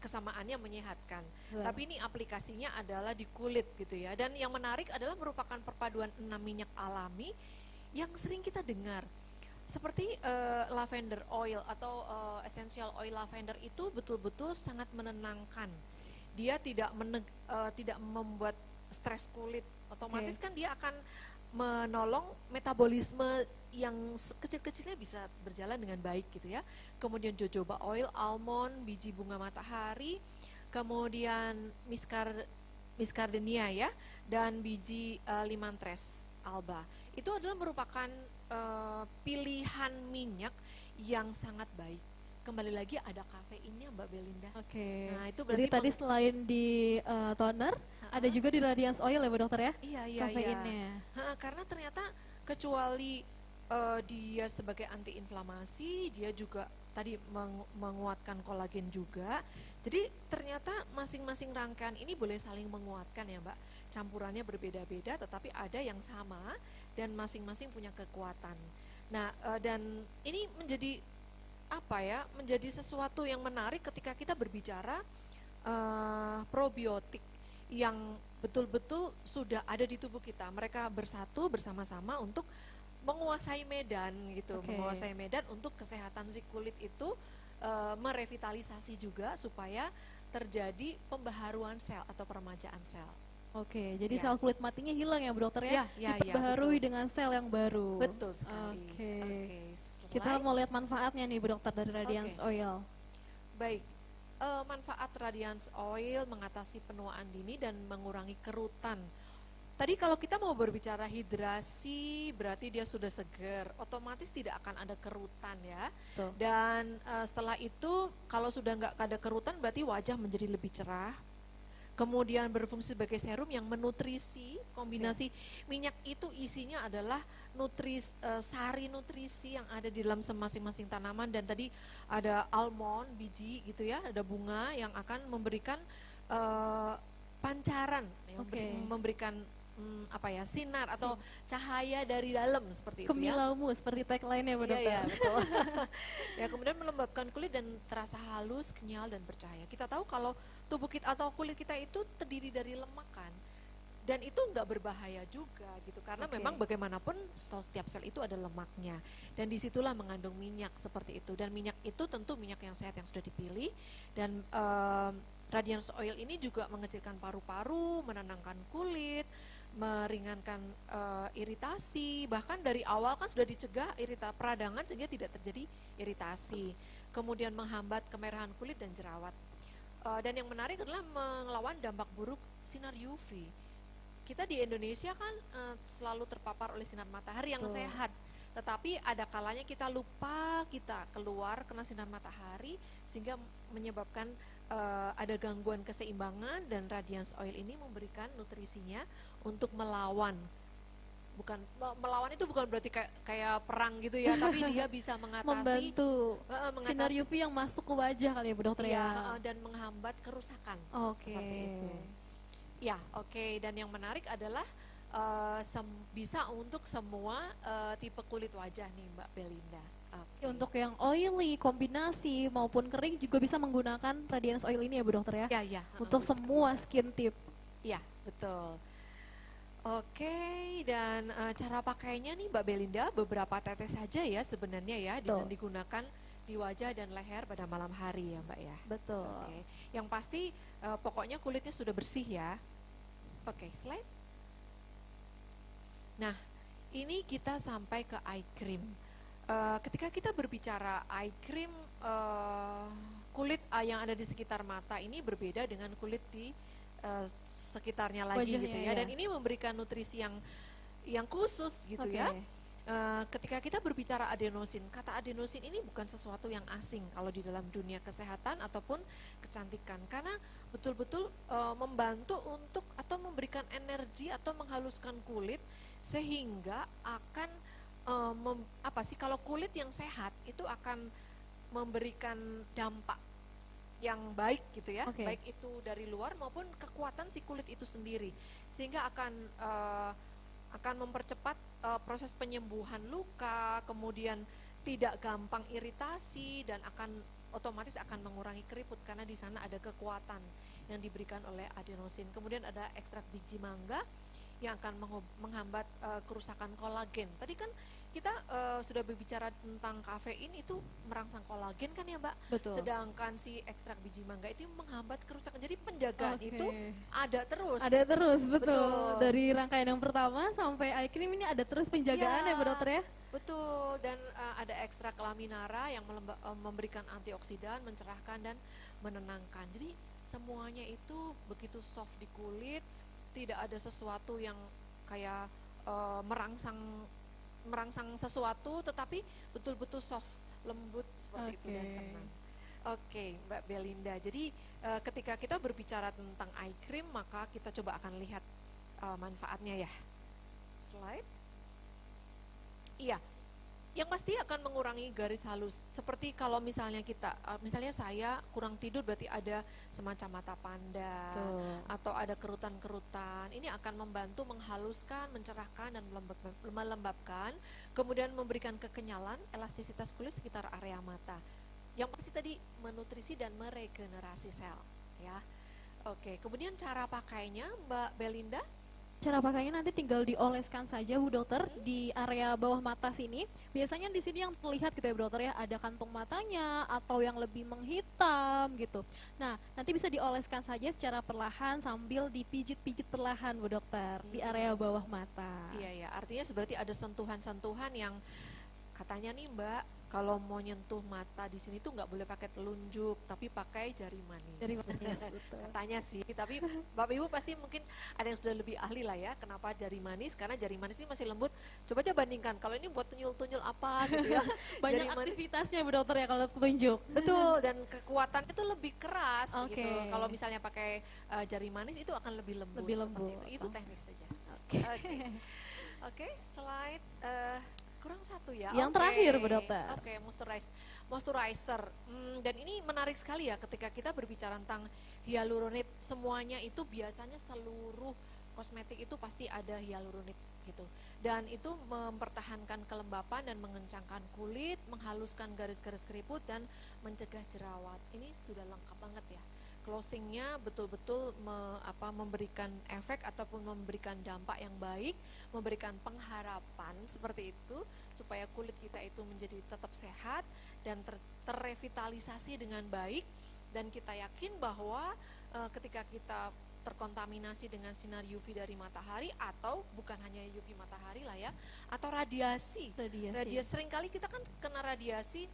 kesamaannya menyehatkan. Tapi ini aplikasinya adalah di kulit gitu ya. Dan yang menarik adalah merupakan perpaduan 6 minyak alami yang sering kita dengar. Seperti lavender oil atau essential oil lavender itu betul-betul sangat menenangkan. Dia tidak membuat stres kulit. Otomatis kan dia akan menolong metabolisme yang kecil-kecilnya bisa berjalan dengan baik gitu ya. Kemudian jojoba oil, almond, biji bunga matahari, kemudian muscardenia ya, dan biji limantres alba. Itu adalah merupakan pilihan minyak yang sangat baik. Kembali lagi ada kafeinnya Mbak Belinda. Oke. Nah, itu berarti jadi tadi selain di toner, ada juga di Radiance Oil ya Bu Dokter ya? Iya. Kafeinnya. Karena ternyata kecuali dia sebagai antiinflamasi, dia juga tadi menguatkan kolagen juga. Jadi ternyata masing-masing rangkaian ini boleh saling menguatkan ya Mbak. Campurannya berbeda-beda tetapi ada yang sama dan masing-masing punya kekuatan. Nah, dan ini menjadi menjadi sesuatu yang menarik ketika kita berbicara probiotik yang betul-betul sudah ada di tubuh kita. Mereka bersatu bersama-sama untuk menguasai medan gitu, menguasai medan untuk kesehatan si kulit itu, merevitalisasi juga supaya terjadi pembaharuan sel atau peremajaan sel. Oke, jadi sel kulit matinya hilang ya Bu Dokter ya? betul. Diperbaharui dengan sel yang baru. Betul sekali. Oke. Kita mau lihat manfaatnya nih Bu Dokter dari Radiance Oil. Baik, manfaat Radiance Oil mengatasi penuaan dini dan mengurangi kerutan. Tadi kalau kita mau berbicara hidrasi, berarti dia sudah segar, otomatis tidak akan ada kerutan ya. Tuh. Dan setelah itu kalau sudah nggak ada kerutan berarti wajah menjadi lebih cerah. Kemudian berfungsi sebagai serum yang menutrisi, kombinasi minyak itu isinya adalah sari nutrisi yang ada di dalam masing-masing tanaman, dan tadi ada almond, biji gitu ya, ada bunga yang akan memberikan pancaran, memberikan sinar atau cahaya dari dalam seperti itu Kemilaumu seperti tagline-nya Bu Dokter. Iya, betul. Ya, kemudian melembabkan kulit dan terasa halus, kenyal dan bercahaya. Kita tahu kalau tubuh kita atau kulit kita itu terdiri dari lemak kan. Dan itu enggak berbahaya juga gitu karena memang bagaimanapun setiap sel itu ada lemaknya. Dan disitulah mengandung minyak seperti itu. Dan minyak itu tentu minyak yang sehat yang sudah dipilih. Dan Radiance Oil ini juga mengecilkan paru-paru, menenangkan kulit, meringankan iritasi, bahkan dari awal kan sudah dicegah peradangan sehingga tidak terjadi iritasi, kemudian menghambat kemerahan kulit dan jerawat, dan yang menarik adalah melawan dampak buruk sinar UV. kita di Indonesia kan selalu terpapar oleh sinar matahari yang sehat. Tetapi ada kalanya kita lupa kita keluar kena sinar matahari sehingga menyebabkan ada gangguan keseimbangan, dan Radiance Oil ini memberikan nutrisinya untuk melawan. Bukan melawan itu bukan berarti kayak perang gitu ya, tapi dia bisa mengatasi sinar UV yang masuk ke wajah kali ya Bu Dokter ya. Dan menghambat kerusakan. Seperti itu. Ya, dan yang menarik adalah bisa untuk semua tipe kulit wajah nih Mbak Belinda. Untuk yang oily, kombinasi maupun kering juga bisa menggunakan Radiance Oil ini ya Bu Dokter ya? Ya. Untuk semua skin tip. Ya, betul. Dan cara pakainya nih Mbak Belinda, beberapa tetes saja ya sebenarnya ya, dan digunakan di wajah dan leher pada malam hari ya Mbak ya. Betul. Yang pasti pokoknya kulitnya sudah bersih ya. Slide. Nah, ini kita sampai ke eye cream. Ketika kita berbicara eye cream, kulit yang ada di sekitar mata ini berbeda dengan kulit di sekitarnya lagi wajahnya, gitu ya. Dan ini memberikan nutrisi yang khusus gitu ya. Ketika kita berbicara adenosin, kata adenosin ini bukan sesuatu yang asing kalau di dalam dunia kesehatan ataupun kecantikan, karena betul-betul membantu untuk atau memberikan energi atau menghaluskan kulit sehingga akan kalau kulit yang sehat itu akan memberikan dampak yang baik gitu ya, baik itu dari luar maupun kekuatan si kulit itu sendiri, sehingga akan mempercepat proses penyembuhan luka, kemudian tidak gampang iritasi, dan otomatis akan mengurangi keriput karena di sana ada kekuatan yang diberikan oleh adenosin. Kemudian ada ekstrak biji mangga yang akan menghambat kerusakan kolagen. Tadi kan kita sudah berbicara tentang kafein itu merangsang kolagen kan ya Mbak? Betul. Sedangkan si ekstrak biji mangga itu menghambat kerusakan. Jadi penjagaan itu ada terus. Ada terus, betul. Dari rangkaian yang pertama sampai eye cream ini ada terus penjagaan ya Bu Dokter ya? Betul, dan ada ekstrak laminara yang memberikan antioksidan, mencerahkan dan menenangkan. Jadi semuanya itu begitu soft di kulit, tidak ada sesuatu yang kayak merangsang sesuatu, tetapi betul-betul soft, lembut seperti itu dan tenang. Mbak Belinda. Jadi ketika kita berbicara tentang eye cream, maka kita coba akan lihat manfaatnya ya. Slide. Iya. Yang pasti akan mengurangi garis halus. Seperti kalau misalnya misalnya saya kurang tidur, berarti ada semacam mata panda atau ada kerutan-kerutan. Ini akan membantu menghaluskan, mencerahkan dan melembabkan, kemudian memberikan kekenyalan, elastisitas kulit sekitar area mata. Yang pasti tadi menutrisi dan meregenerasi sel, ya. Kemudian cara pakainya Mbak Belinda? Cara pakainya nanti tinggal dioleskan saja Bu Dokter di area bawah mata sini. Biasanya di sini yang terlihat gitu ya Bu Dokter ya, ada kantung matanya atau yang lebih menghitam gitu. Nah, nanti bisa dioleskan saja secara perlahan sambil dipijit-pijit perlahan Bu Dokter di area bawah mata. Iya, artinya berarti ada sentuhan-sentuhan yang katanya nih Mbak, kalau mau nyentuh mata di sini tuh nggak boleh pakai telunjuk, tapi pakai jari manis. Jari manis, betul. Katanya sih, tapi Bapak Ibu pasti mungkin ada yang sudah lebih ahli lah ya. Kenapa jari manis? Karena jari manis ini masih lembut. Coba aja bandingkan. Kalau ini buat tunyul-tunyul apa gitu ya. Banyak aktivitasnya Bu Dokter ya kalau telunjuk. Betul, dan kekuatannya itu lebih keras gitu. Kalau misalnya pakai jari manis itu akan lebih lembut. Lebih lembut. Itu teknis saja. Oke, slide. Kurang satu ya. Yang terakhir Bu Dokter. Moisturizer. Dan ini menarik sekali ya ketika kita berbicara tentang hyaluronate. Semuanya itu biasanya seluruh kosmetik itu pasti ada hyaluronate gitu. Dan itu mempertahankan kelembapan dan mengencangkan kulit, menghaluskan garis-garis keriput dan mencegah jerawat. Ini sudah lengkap banget ya. Closingnya betul-betul memberikan efek ataupun memberikan dampak yang baik, memberikan pengharapan seperti itu supaya kulit kita itu menjadi tetap sehat dan terrevitalisasi dengan baik, dan kita yakin bahwa ketika kita terkontaminasi dengan sinar UV dari matahari, atau bukan hanya UV matahari lah ya, atau radiasi. Seringkali kita kan kena radiasi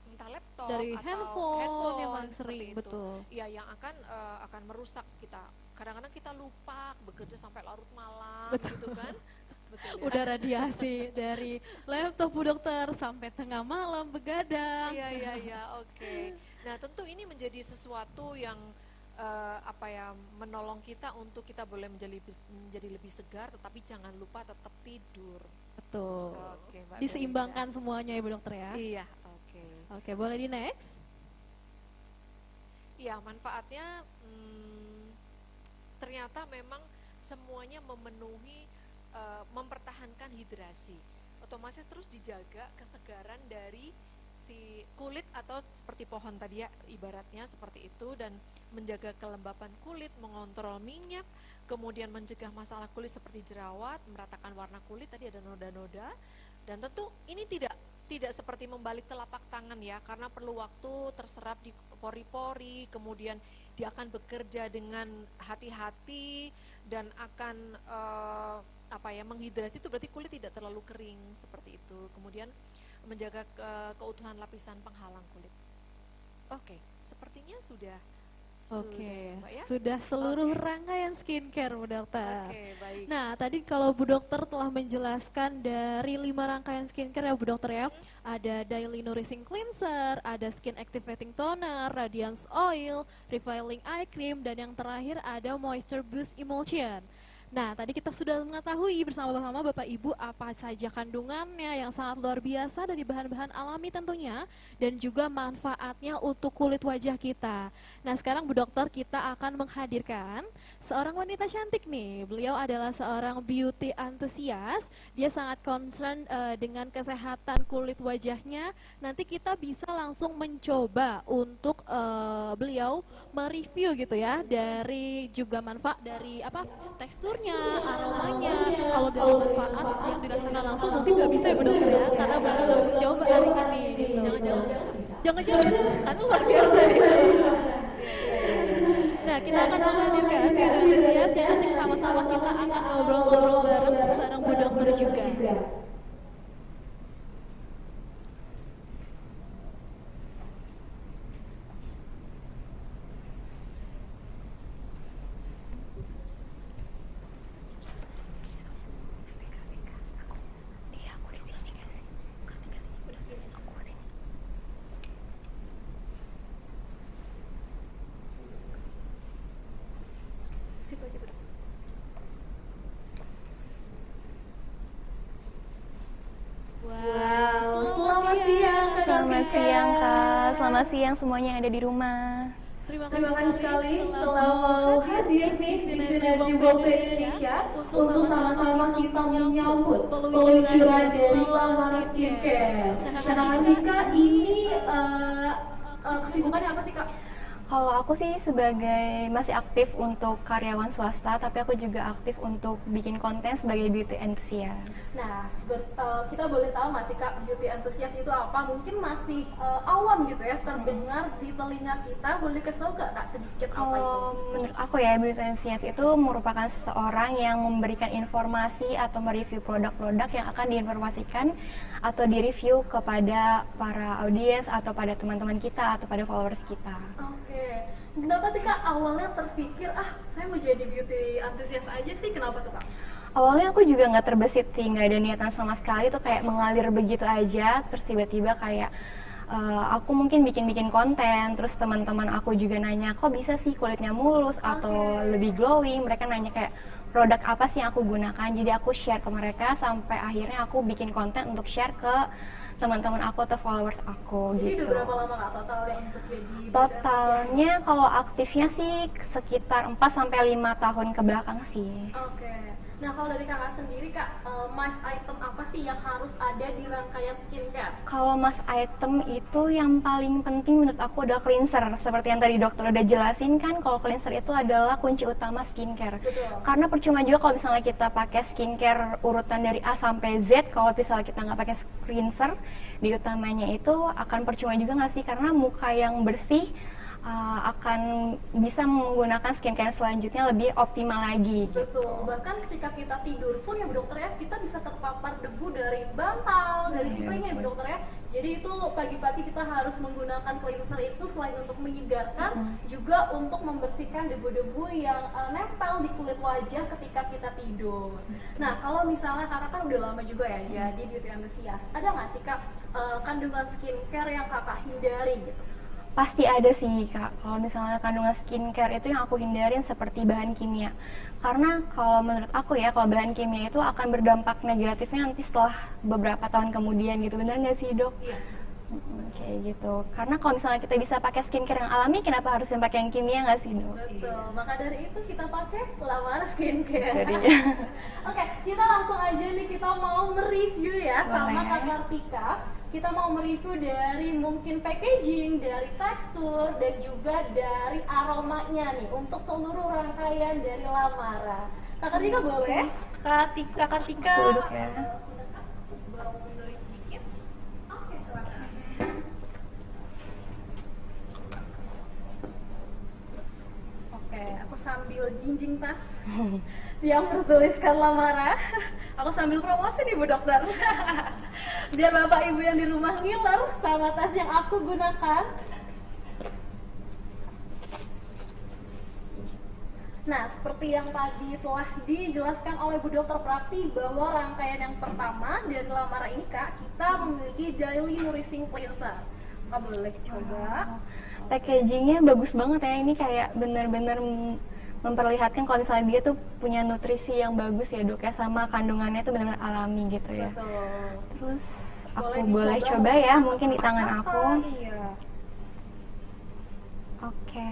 entah laptop dari atau handphone yang paling seperti sering, itu. betul. Iya, yang akan merusak kita kadang-kadang kita lupa bekerja sampai larut malam gitu kan. Betul ya? Udah radiasi dari laptop Bu Dokter sampai tengah malam begadang. Iya, oke. Nah, tentu ini menjadi sesuatu yang menolong kita untuk kita boleh menjadi lebih segar, tetapi jangan lupa tetap tidur. Betul. Oke, Mbak Diseimbangkan Belinda. semuanya ya Bu Dokter ya. Iya, oke. Oke, boleh di next? Iya, manfaatnya ternyata memang semuanya memenuhi, mempertahankan hidrasi. Otomatis terus dijaga kesegaran dari si kulit atau seperti pohon tadi ya, ibaratnya seperti itu, dan menjaga kelembapan kulit, mengontrol minyak, kemudian mencegah masalah kulit seperti jerawat, meratakan warna kulit, tadi ada noda-noda. Dan tentu ini tidak seperti membalik telapak tangan ya, karena perlu waktu terserap di pori-pori, kemudian dia akan bekerja dengan hati-hati dan akan menghidrasi, itu berarti kulit tidak terlalu kering seperti itu. Kemudian menjaga keutuhan lapisan penghalang kulit. Oke, sepertinya sudah Mbak ya? Sudah seluruh rangkaian skincare Bu Dokter. Oke, baik. Nah, tadi kalau Bu Dokter telah menjelaskan dari 5 rangkaian skincare ya Bu Dokter ya. Ada Daily Nourishing Cleanser, ada Skin Activating Toner, Radiance Oil, Refiling Eye Cream, dan yang terakhir ada Moisture Boost Emulsion. Nah, tadi kita sudah mengetahui bersama-sama Bapak Ibu apa saja kandungannya yang sangat luar biasa dari bahan-bahan alami tentunya, dan juga manfaatnya untuk kulit wajah kita. Nah, sekarang Bu Dokter kita akan menghadirkan seorang wanita cantik nih. Beliau adalah seorang beauty enthusiast. Dia sangat concern dengan kesehatan kulit wajahnya. Nanti kita bisa langsung mencoba untuk beliau mereview gitu ya, dari juga manfaat dari teksturnya, aromanya. Kalau dari manfaat yang dirasakan langsung mungkin nggak bisa ya Bu Dokter ya, karena baru langsung coba hari ini gitu. Jangan-jangan bisa. Jangan-jangan, karena luar biasa nih. Nah, kita akan menghadirkan beauty enthusiast yang nanti sama-sama kita akan ngobrol-ngobrol bareng Bu Dokter juga. Selamat siang Kak, selamat siang semuanya yang ada di rumah. Terima kasih sekali telah mau hadir nih di Sinergi World Indonesia untuk sama-sama kita menyambut peluncuran dari Lamar Skincare. Nah, Kak, ini kesibukannya apa sih Kak? Kalau aku sih sebagai masih aktif untuk karyawan swasta, tapi aku juga aktif untuk bikin konten sebagai beauty enthusiast. Nah, kita boleh tahu nggak sih Kak, beauty enthusiast itu apa? Mungkin masih awam gitu ya, terdengar di telinga kita. Boleh kasih tahu nggak Kak sedikit apa itu? Menurut aku ya, beauty enthusiast itu merupakan seseorang yang memberikan informasi atau mereview produk-produk yang akan diinformasikan atau direview kepada para audiens atau pada teman-teman kita atau pada followers kita. Oke, kenapa sih Kak awalnya terpikir saya mau jadi beauty enthusiast aja sih, kenapa tuh Kak? Awalnya aku juga nggak terbesit sih, nggak ada niatan sama sekali, tuh kayak mengalir begitu aja. Terus tiba-tiba kayak aku mungkin bikin konten, terus teman-teman aku juga nanya, kok bisa sih kulitnya mulus atau lebih glowing. Mereka nanya kayak produk apa sih yang aku gunakan, jadi aku share ke mereka sampai akhirnya aku bikin konten untuk share ke teman-teman aku atau followers aku. Jadi gitu. udah berapa lama Kak total yang untuk jadi Totalnya kalau aktifnya sih sekitar 4-5 tahun ke belakang sih. Oke. Nah, kalau dari Kakak sendiri Kak, must item apa sih yang harus ada di rangkaian skincare? Kalau must item itu yang paling penting menurut aku adalah cleanser. Seperti yang tadi dokter udah jelasin kan, kalau cleanser itu adalah kunci utama skincare. Betul. Karena percuma juga kalau misalnya kita pakai skincare urutan dari A sampai Z, kalau misalnya kita nggak pakai cleanser di utamanya itu akan percuma juga nggak sih? Karena muka yang bersih akan bisa menggunakan skincare selanjutnya lebih optimal lagi. Betul, bahkan ketika kita tidur pun ya Bu Dokter ya, kita bisa terpapar debu dari bantal, dari springnya ya Bu Dokter ya. Jadi Jadi itu pagi-pagi kita harus menggunakan cleanser itu selain untuk menyegarkan, juga untuk membersihkan debu-debu yang nempel di kulit wajah ketika kita tidur. Nah, kalau misalnya kakak kan udah lama juga ya jadi beauty enthusiast, ada nggak sih kak kandungan skincare yang kakak hindari gitu? Pasti ada sih kak, kalau misalnya kandungan skincare itu yang aku hindarin seperti bahan kimia. Karena kalau menurut aku ya, kalau bahan kimia itu akan berdampak negatifnya nanti setelah beberapa tahun kemudian gitu, bener nggak sih dok? Iya. Kayak gitu, karena kalau misalnya kita bisa pakai skincare yang alami, kenapa harus yang pakai yang kimia nggak sih dok? Betul, maka dari itu kita pakai Lamara Skincare. Jadinya. Oke, kita langsung aja nih, kita mau mereview ya sama Boleh. Kak Kartika. Kita mau mereview dari mungkin packaging, dari tekstur, dan juga dari aromanya nih untuk seluruh rangkaian dari Lamara. Kak Kartika boleh? Kak Kartika. Duduk ya. Bawa mundurin sedikit. Oke, silakan. Oke, aku sambil jinjing tas yang bertuliskan Lamara. Aku sambil promosi nih Bu Dokter. Biar bapak ibu yang di rumah ngiler sama tas yang aku gunakan. Nah, seperti yang tadi telah dijelaskan oleh Bu Dokter Prakti bahwa rangkaian yang pertama dari Lamara ini Kak, kita memiliki Daily Nourishing Cleanser. Kak boleh coba. Packagingnya bagus banget ya, ini kayak bener-bener memperlihatkan kalau misalnya dia tuh punya nutrisi yang bagus ya dok ya, sama kandungannya tuh benar-benar alami gitu ya. Betul. Terus aku Boleh boleh dicoba coba ya mungkin di tangan apa? aku. Iya. Oke.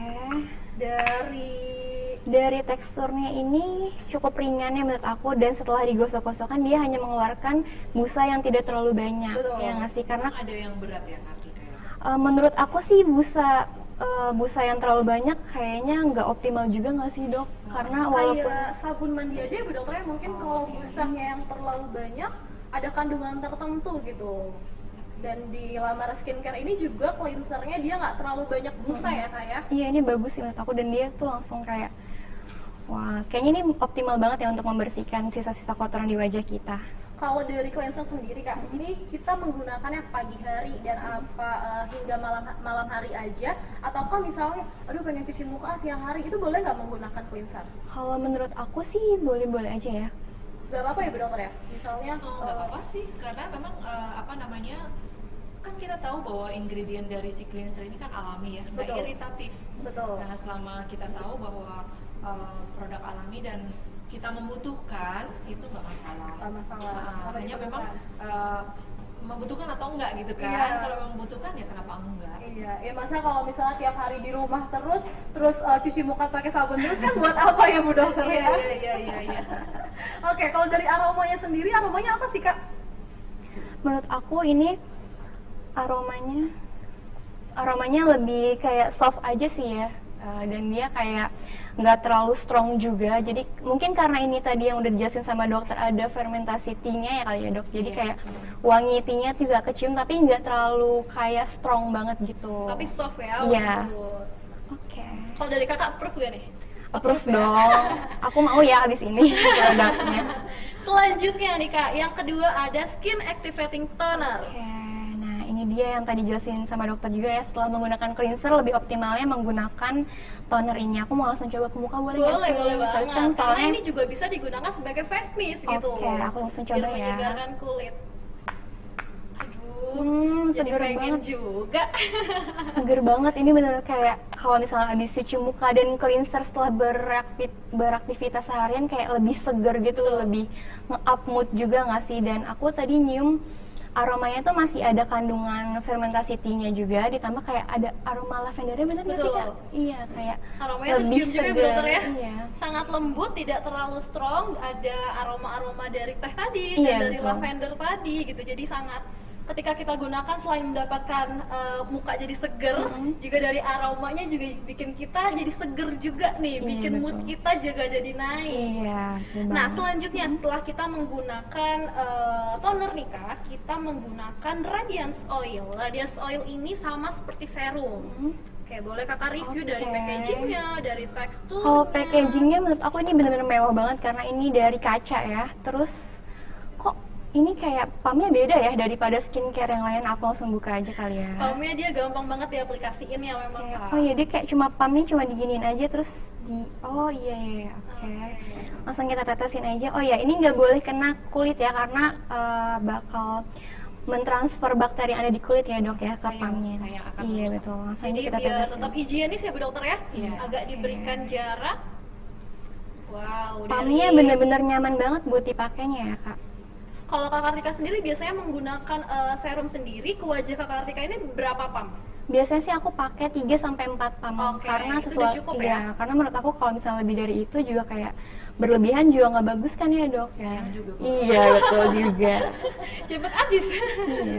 Dari teksturnya ini cukup ringan ya menurut aku, dan setelah digosok-gosokkan dia hanya mengeluarkan busa yang tidak terlalu banyak. Betul. Ya nggak sih, karena Ada yang berat ya Kartika? menurut aku sih busa yang terlalu banyak kayaknya nggak optimal juga nggak sih dok? Karena walaupun kayak sabun mandi aja ya Bu Dokter ya, mungkin kalau busanya yang terlalu banyak ada kandungan tertentu gitu. Dan di Lamara Skincare ini juga cleansernya dia nggak terlalu banyak busa ya Kak ya. iya ini bagus sih menurut aku, dan dia tuh langsung kayak wah kayaknya ini optimal banget ya untuk membersihkan sisa-sisa kotoran di wajah kita. Kalau dari cleanser sendiri Kak, ini kita menggunakannya pagi hari dan hingga malam hari aja, ataukah misalnya aduh pengen cuci muka siang hari, itu boleh nggak menggunakan cleanser? Kalau menurut aku sih boleh-boleh aja ya. Gak apa-apa ya Bu Dokter ya? Misalnya Nggak apa-apa sih, karena memang kan kita tahu bahwa ingredient dari si cleanser ini kan alami ya, nggak Betul. iritatif. betul. Nah, selama kita tahu bahwa produk alami dan kita membutuhkan, itu nggak masalah. Nggak masalah. Sampai Hanya diperlukan. memang membutuhkan atau enggak gitu kan. Iya. Kalau memang membutuhkan ya kenapa enggak? Iya, ya masa kalau misalnya tiap hari di rumah terus cuci muka pakai sabun terus kan buat apa ya Bu Dokter ya? Iya. Oke, kalau dari aromanya sendiri, aromanya apa sih Kak? Menurut aku ini aromanya lebih kayak soft aja sih ya. Dan dia kayak nggak terlalu strong juga, jadi mungkin karena ini tadi yang udah dijelasin sama dokter ada fermentasi tea-nya ya kali ya dok, jadi kayak wangi tea-nya juga kecium tapi nggak terlalu kayak strong banget gitu. Tapi soft ya. Iya. lembut. Oke. Kalau dari Kakak approve gak nih? Approve dong. Aku mau ya abis ini produknya. Selanjutnya nih Kak, yang kedua ada Skin Activating Toner. Oke, nah ini dia yang tadi jelasin sama dokter juga ya, setelah menggunakan cleanser lebih optimalnya menggunakan toner ini. Aku mau langsung coba ke muka boleh nggak sih? Boleh Terus banget. kan Karena soalnya ini juga bisa digunakan sebagai face mist gitu. Oke, aku langsung coba Biar ya. menyegarkan kulit. Jadi Seger pengen banget. juga. Seger banget, ini bener kayak kalau misalnya habis cuci muka dan cleanser setelah beraktivitas seharian kayak lebih seger gitu, lebih nge-up mood juga nggak sih? Dan aku tadi nyium aromanya tuh masih ada kandungan fermentasi tea-nya juga, ditambah kayak ada aroma lavendernya, bener nggak sih Betul. Kak? Iya, kayak Aromanya lebih tercium juga ya Bu seger. Dokter ya. Iya. Sangat lembut, tidak terlalu strong, ada aroma-aroma dari teh tadi Iya, dan dari betul. lavender tadi gitu. Jadi sangat ketika kita gunakan selain mendapatkan muka jadi seger, juga dari aromanya juga bikin kita jadi seger juga nih, Iya, bikin mood betul. kita juga jadi naik. Iya, betul Nah, banget. selanjutnya setelah kita menggunakan toner nih Kak, kita menggunakan Radiance Oil. Radiance Oil ini sama seperti serum. Oke, boleh Kakak review dari Oke. packagingnya, dari tekstur. Kalau packagingnya menurut aku ini benar-benar mewah banget karena ini dari kaca ya. Terus kok ini kayak pumpnya beda ya daripada skincare yang lain. Aku langsung buka aja kali ya. Pumpnya dia gampang banget diaplikasiin ya memang Kak. Oh iya, dia kayak cuma pumpnya cuma diginiin aja terus oh iya, oke. Langsung kita tetesin aja. Oh ya, ini nggak boleh kena kulit ya karena bakal mentransfer bakteri yang ada di kulit ya dok ya ke pumpnya. Iya betul. Langsung Jadi aja kita biar tetesin. tetap higienis ya Bu Dokter ya. Iya, Agak oke. diberikan jarak. Wow, Pumpnya dari bener-bener nyaman banget buat dipakainya ya kak. kalau Kak Kartika sendiri biasanya menggunakan serum sendiri ke wajah Kak Kartika ini berapa pump? Biasanya sih aku pakai 3 sampai 4 pump Oke, karena itu sesuai udah cukup ya? karena menurut aku kalau misalnya lebih dari itu juga kayak berlebihan juga nggak bagus kan ya dok ya. Iya betul juga. Cepet habis.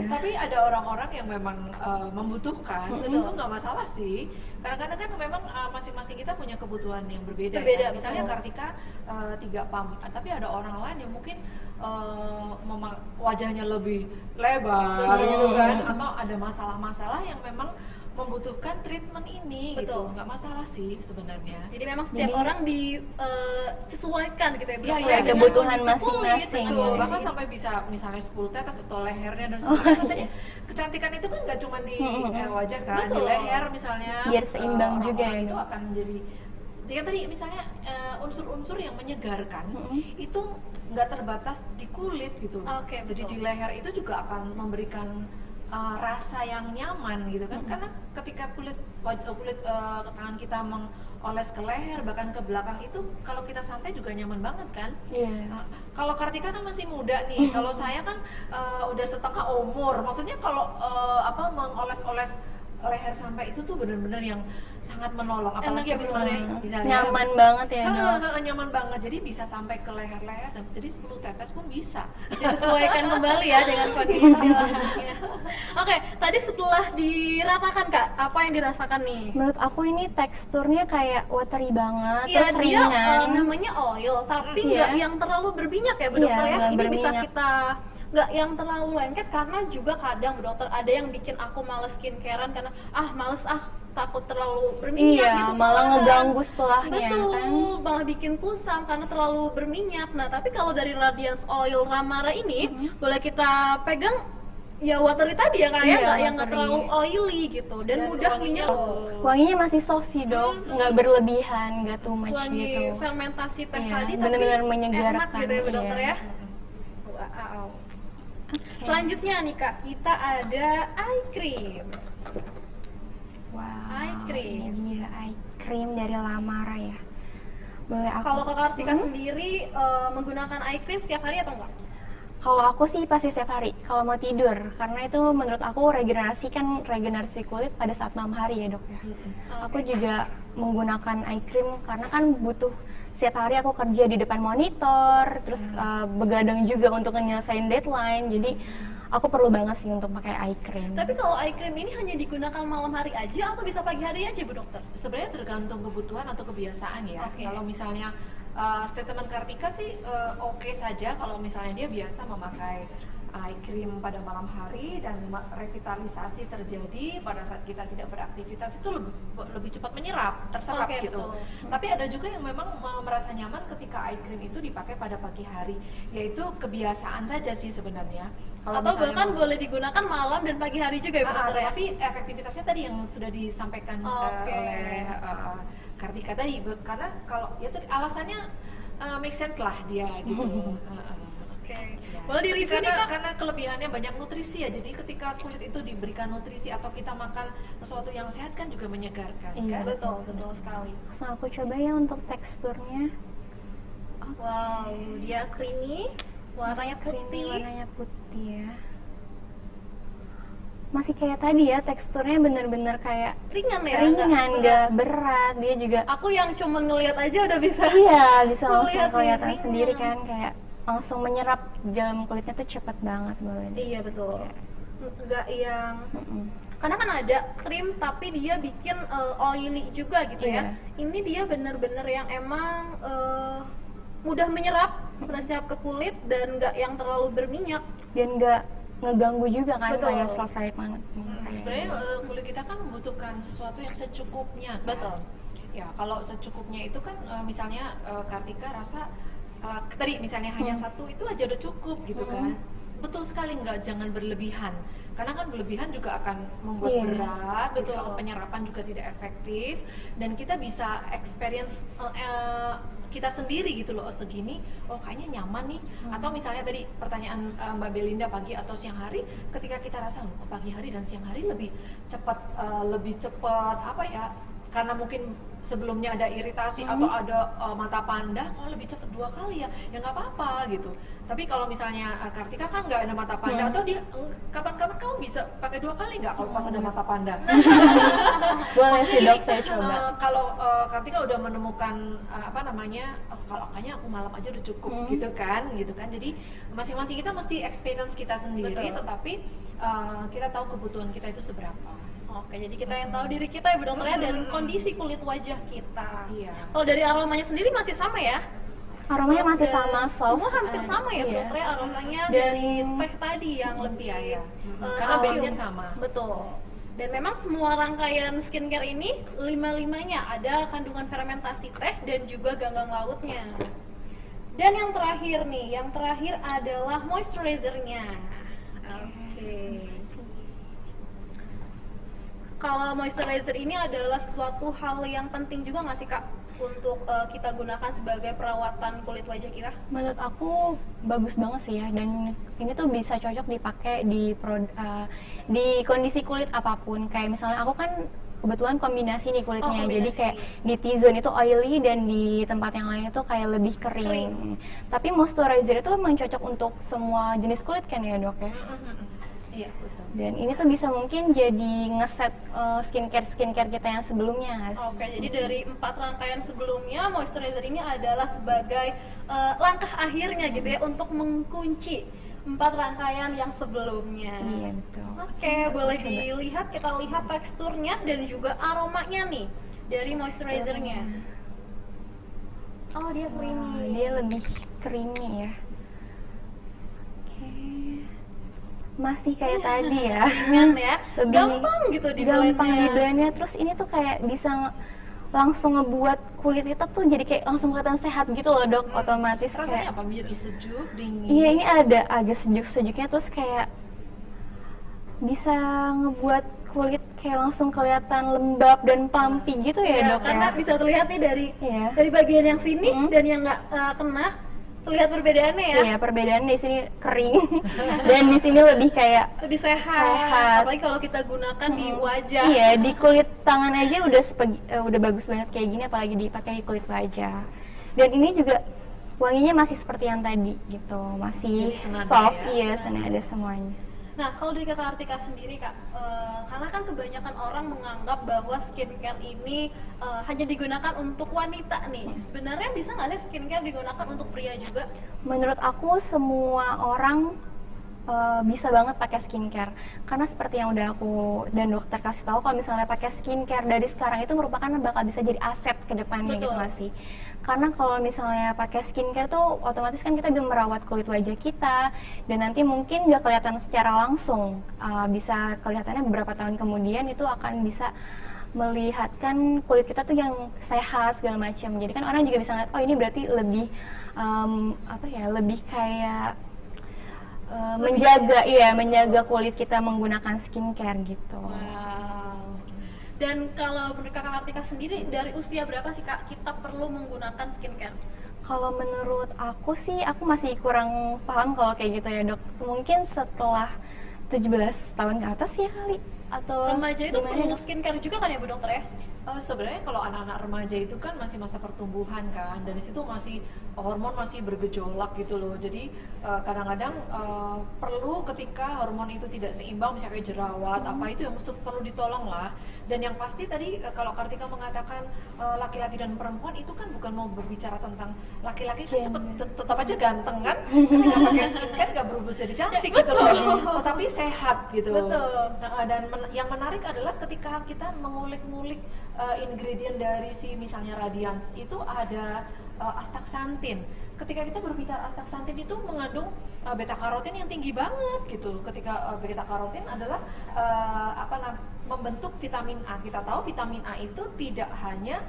Tapi ada orang-orang yang memang membutuhkan, itu nggak masalah sih. Kadang-kadang kan memang masing-masing kita punya kebutuhan yang berbeda. Berbeda, Ya. Misalnya betul. Kartika 3 pump, tapi ada orang lain yang mungkin wajahnya lebih lebar gitu kan, atau ada masalah-masalah yang memang membutuhkan treatment ini gitu. Betul. Nggak masalah sih sebenarnya. Jadi memang setiap orang disesuaikan gitu ya. Iya, sesuai dengan kebutuhan kondisi kulit, masing-masing. betul. Bahkan sampai bisa misalnya 10 tetes atau lehernya dan sebagainya. Katanya kecantikan itu kan nggak cuma di wajah kan, di Betul. leher misalnya. Biar seimbang juga orang-orang ya, itu Dok. akan menjadi ya tadi misalnya unsur-unsur yang menyegarkan itu nggak terbatas di kulit gitu. Oke, Jadi betul. di leher itu juga akan memberikan rasa yang nyaman gitu kan, karena ketika kulit tangan kita mengoles ke leher bahkan ke belakang itu kalau kita santai juga nyaman banget kan. Iya. Kalau Kartika kan masih muda nih, kalau saya kan udah setengah umur, maksudnya kalau mengoles-oles leher sampai itu tuh bener-bener yang sangat menolong, apalagi Enak habis banget. mandi misalnya Nyaman banget ya dok. nyaman banget, jadi bisa sampai ke leher-leher dan jadi 10 tetes pun bisa. Disesuaikan kembali ya dengan kondisi orangnya. Oke, tadi setelah diratakan Kak, apa yang dirasakan nih? Menurut aku ini teksturnya kayak watery banget, Iya, terus dia ringan. namanya oil, tapi Iya. nggak yang terlalu berminyak ya Bu Iya, Dokter ya. nggak Ini bisa berminyak. kita nggak yang terlalu lengket karena juga kadang Bu Dokter ada yang bikin aku males skincarean karena males takut terlalu berminyak Iya, gitu. malah kan. ngeganggu setelahnya Betul, kan. malah bikin kusam karena terlalu berminyak. Nah, tapi kalau dari Radiance Oil Ramara ini boleh kita pegang ya watery tadi ya kayak Iya, nggak yang nggak watery. terlalu oily gitu dan mudah minyak. Wanginya masih soft sih dok, nggak berlebihan, nggak too much Wangi gitu. fermentasi teh Iya, tadi bener-bener tapi menyegarkan, enak gitu ya Bu Dokter iya. ya. Wow. Selanjutnya nih Kak, kita ada eye cream. Wow, Eye cream. ini dia eye cream dari Lamara ya. Boleh aku? Kalau Kak Kartika sendiri menggunakan eye cream setiap hari atau enggak? Kalau aku sih pasti setiap hari kalau mau tidur, karena itu menurut aku regenerasi kulit pada saat malam hari ya dok ya. Aku juga menggunakan eye cream karena kan butuh setiap hari aku kerja di depan monitor, terus begadang juga untuk menyelesaikan deadline, jadi aku perlu banget sih untuk pakai eye cream. Tapi kalau eye cream ini hanya digunakan malam hari aja atau bisa pagi hari aja Bu Dokter? Sebenarnya tergantung kebutuhan atau kebiasaan ya. Oke. Kalau misalnya statement Kartika sih oke saja kalau misalnya dia biasa memakai eye cream pada malam hari dan revitalisasi terjadi pada saat kita tidak beraktivitas itu lebih cepat menyerap, terserap Oke, gitu. betul. Tapi ada juga yang memang merasa nyaman ketika eye cream itu dipakai pada pagi hari, yaitu kebiasaan saja sih sebenarnya. Kalau Atau misalnya bahkan mau- boleh digunakan malam dan pagi hari juga ya Bu Dokter ya? tapi efektivitasnya tadi yang sudah disampaikan Oke. oleh Kartika tadi, karena kalau ya tadi alasannya make sense lah dia gitu. Oke. Boleh di review nih Kak? Karena kelebihannya banyak nutrisi ya, jadi ketika kulit itu diberikan nutrisi atau kita makan sesuatu yang sehat kan juga menyegarkan. Iya, kan? Betul sekali. Langsung aku coba ya untuk teksturnya. Wow, dia creamy, warnanya Creamy, putih. warnanya putih ya. Masih kayak tadi ya, teksturnya bener-bener kayak Ringan ya? ringan, nggak berat. Dia juga Aku yang cuma ngelihat aja udah bisa. iya bisa langsung Ngeliat kelihatan ringan. sendiri kan, kayak langsung menyerap di dalam kulitnya tuh cepet banget boleh deh. Iya betul. Nggak yang karena kan ada krim tapi dia bikin oily juga gitu ya. Iya. Ini dia bener-bener yang emang mudah menyerap ke kulit dan nggak yang terlalu berminyak. Dan nggak ngeganggu juga kan Betul. kayak selesai banget. Sebenarnya kulit kita kan membutuhkan sesuatu yang secukupnya. kan? Betul. Ya kalau secukupnya itu kan misalnya Kartika rasa tadi misalnya hanya satu itu aja udah cukup gitu kan. Betul sekali, jangan berlebihan. Karena kan berlebihan juga akan membuat Iya. berat, betul. Penyerapan juga tidak efektif, dan kita bisa experience kita sendiri gitu loh, segini, oh kayaknya nyaman nih. Atau misalnya tadi pertanyaan Mbak Belinda, pagi atau siang hari, ketika kita rasa pagi hari dan siang hari lebih cepat apa ya? Karena mungkin sebelumnya ada iritasi atau ada mata panda, kalau lebih cepat 2 kali ya nggak apa-apa gitu. Tapi kalau misalnya Kartika kan nggak ada mata panda, atau dia kapan-kapan kamu bisa pakai 2 kali nggak kalau pas ada mata panda? Boleh sih dok, saya coba. Kalau Kartika udah menemukan kalau kayaknya aku malam aja udah cukup gitu kan. Jadi masing-masing kita mesti experience kita sendiri, tetapi kita tahu kebutuhan kita itu seberapa. Oke, jadi kita yang tahu diri kita ya Bu Dokter ya, dan kondisi kulit wajah kita. Iya. Kalau dari aromanya sendiri masih sama ya? Aromanya masih sama, soft. Semua hampir sama ya Bu Iya. Dokter ya, aromanya dari teh tadi yang lebih Karena base-nya sama. Betul. Dan memang semua rangkaian skincare ini 5-5-nya ada kandungan fermentasi teh dan juga ganggang lautnya. Dan yang terakhir adalah moisturizer-nya. Oke. Kalau moisturizer ini adalah suatu hal yang penting juga nggak sih Kak untuk kita gunakan sebagai perawatan kulit wajah kita? Menurut aku bagus banget sih ya, dan ini tuh bisa cocok dipakai di kondisi kulit apapun. Kayak misalnya aku kan kebetulan kombinasi nih kulitnya, jadi kayak di T-zone itu oily dan di tempat yang lain itu kayak lebih kering. Tapi moisturizer itu memang cocok untuk semua jenis kulit kan ya dok ya? Iya, betul. Dan ini tuh bisa mungkin jadi ngeset skincare kita yang sebelumnya. Oke, jadi dari 4 rangkaian sebelumnya, moisturizer ini adalah sebagai langkah akhirnya gitu ya untuk mengunci 4 rangkaian yang sebelumnya. Iya betul. Oke, boleh dilihat, kita lihat teksturnya dan juga aromanya nih dari moisturizernya. Oh dia creamy. Dia lebih creamy ya. Oke. Masih kayak tadi ya. Ya. Gampang gitu di blendnya. Gampang di blendnya. Terus ini tuh kayak bisa langsung ngebuat kulit kita tuh jadi kayak langsung kelihatan sehat gitu loh dok. Otomatis rasanya kayak apa? Menjadi sejuk, dingin. Iya, ini ada agak sejuk-sejuknya, terus kayak bisa ngebuat kulit kayak langsung kelihatan lembab dan plumpy gitu ya dok. Karena bisa terlihat nih dari bagian yang sini dan yang nggak kena, terlihat perbedaannya ya. Iya, perbedaan di sini kering dan di sini lebih kayak lebih sehat. Apalagi kalau kita gunakan di wajah. Iya, di kulit tangan aja udah bagus banget kayak gini, apalagi dipakai di kulit wajah. Dan ini juga wanginya masih seperti yang tadi gitu, masih soft, iya, senada semuanya. Nah, kalau dari Kak Kartika sendiri Kak, karena kan kebanyakan orang menganggap bahwa skincare ini hanya digunakan untuk wanita nih. Sebenarnya bisa nggak sih skincare digunakan untuk pria juga? Menurut aku semua orang bisa banget pakai skincare, karena seperti yang udah aku dan dokter kasih tahu, kalau misalnya pakai skincare dari sekarang itu merupakan bakal bisa jadi aset ke depannya gitu nggak sih? Karena kalau misalnya pakai skincare tuh otomatis kan kita bisa merawat kulit wajah kita, dan nanti mungkin nggak kelihatan secara langsung, bisa kelihatannya beberapa tahun kemudian itu akan bisa melihatkan kulit kita tuh yang sehat segala macam. Jadi kan orang juga bisa ngeliat, oh ini berarti lebih lebih kayak menjaga kulit kita menggunakan skincare gitu. Wow. Dan kalau menurut Kak Kartika sendiri, dari usia berapa sih Kak kita perlu menggunakan skincare? Kalau menurut aku sih, aku masih kurang paham kalau kayak gitu ya dok. Mungkin setelah 17 tahun ke atas ya kali. Atau remaja itu perlu skincare juga kan ya Bu Dokter ya? Sebenarnya kalau anak-anak remaja itu kan masih masa pertumbuhan kan, dan disitu masih hormon masih bergejolak gitu loh. Jadi kadang-kadang perlu ketika hormon itu tidak seimbang, misalnya kayak jerawat, apa itu yang mesti perlu ditolong lah. Dan yang pasti tadi kalau Kartika mengatakan laki-laki dan perempuan itu kan bukan mau berbicara tentang laki-laki kan tetap aja ganteng kan, ketika pakai skincare nggak berubah jadi cantik gitu loh, tetapi sehat gitu. Betul. Dan yang menarik adalah ketika kita mengulik-ngulik ingredient dari si misalnya Radiance itu ada astaxanthin. Ketika kita berbicara astaxanthin itu mengandung beta karotin yang tinggi banget gitu. Ketika beta karotin adalah membentuk vitamin A. Kita tahu vitamin A itu tidak hanya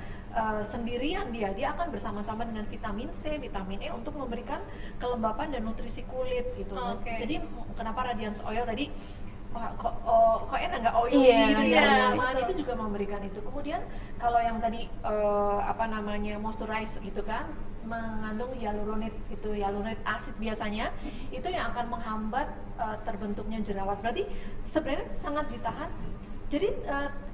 sendirian dia akan bersama-sama dengan vitamin C, vitamin E untuk memberikan kelembapan dan nutrisi kulit gitu. Jadi kenapa Radiance Oil tadi kok enak nggak oily gitu ya, itu juga memberikan itu. Kemudian kalau yang tadi moisturize gitu kan, mengandung hyaluronate gitu, hyaluronate acid biasanya itu yang akan menghambat terbentuknya jerawat. Berarti sebenarnya sangat ditahan. Jadi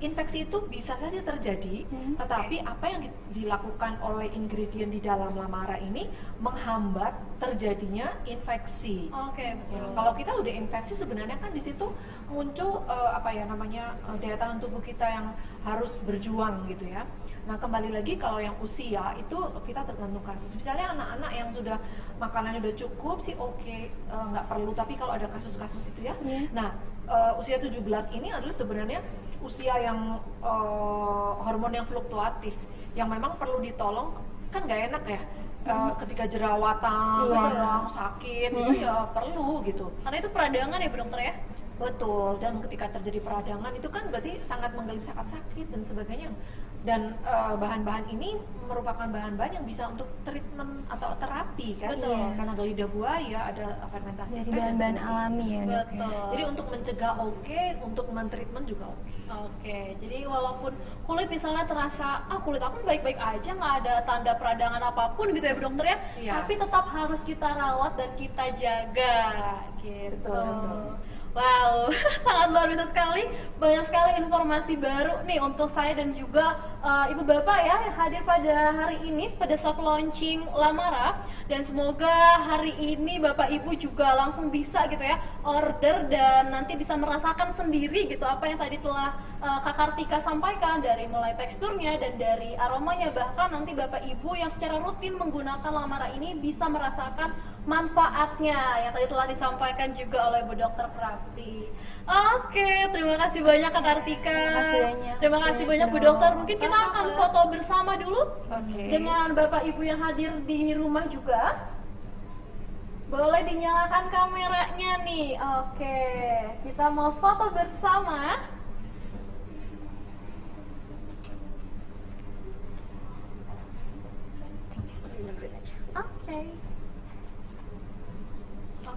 infeksi itu bisa saja terjadi, tetapi apa yang dilakukan oleh ingredient di dalam Lamara ini menghambat terjadinya infeksi. Kalau kita udah infeksi sebenarnya kan di situ muncul daya tahan tubuh kita yang harus berjuang gitu ya. Nah kembali lagi kalau yang usia itu kita tergantung kasus. Misalnya anak-anak yang sudah makanannya udah cukup sih nggak perlu. Tapi kalau ada kasus-kasus itu ya, nah usia 17 ini adalah sebenarnya usia yang hormon yang fluktuatif, yang memang perlu ditolong. Kan nggak enak ya ketika jerawatan, sakit itu ya perlu gitu. Karena itu peradangan ya Bu Dokter ya? Betul, dan ketika terjadi peradangan itu kan berarti sangat menggelisahkan, sakit dan sebagainya. Dan bahan-bahan ini merupakan bahan-bahan yang bisa untuk treatment atau terapi kan. Karena dari lidah buaya ada fermentasi dari bahan-bahan alami ya Dok. Jadi untuk mencegah untuk mentreatment juga Jadi walaupun kulit misalnya terasa kulit aku baik-baik aja, nggak ada tanda peradangan apapun gitu ya Bu Dokter ya, tapi tetap harus kita rawat dan kita jaga gitu. Wow, sangat luar biasa sekali, banyak sekali informasi baru nih untuk saya dan juga Ibu Bapak ya yang hadir pada hari ini pada soft launching Lamara, dan semoga hari ini Bapak Ibu juga langsung bisa gitu ya order dan nanti bisa merasakan sendiri gitu apa yang tadi telah Kak Kartika sampaikan, dari mulai teksturnya dan dari aromanya, bahkan nanti Bapak Ibu yang secara rutin menggunakan Lamara ini bisa merasakan manfaatnya yang tadi telah disampaikan juga oleh Bu Dokter Prapti. Terima kasih banyak Kak Kartika. Terima kasih banyak Bu Dokter. Mungkin kita akan foto bersama dulu dengan Bapak Ibu yang hadir di rumah juga. Boleh dinyalakan kameranya nih. Kita mau foto bersama.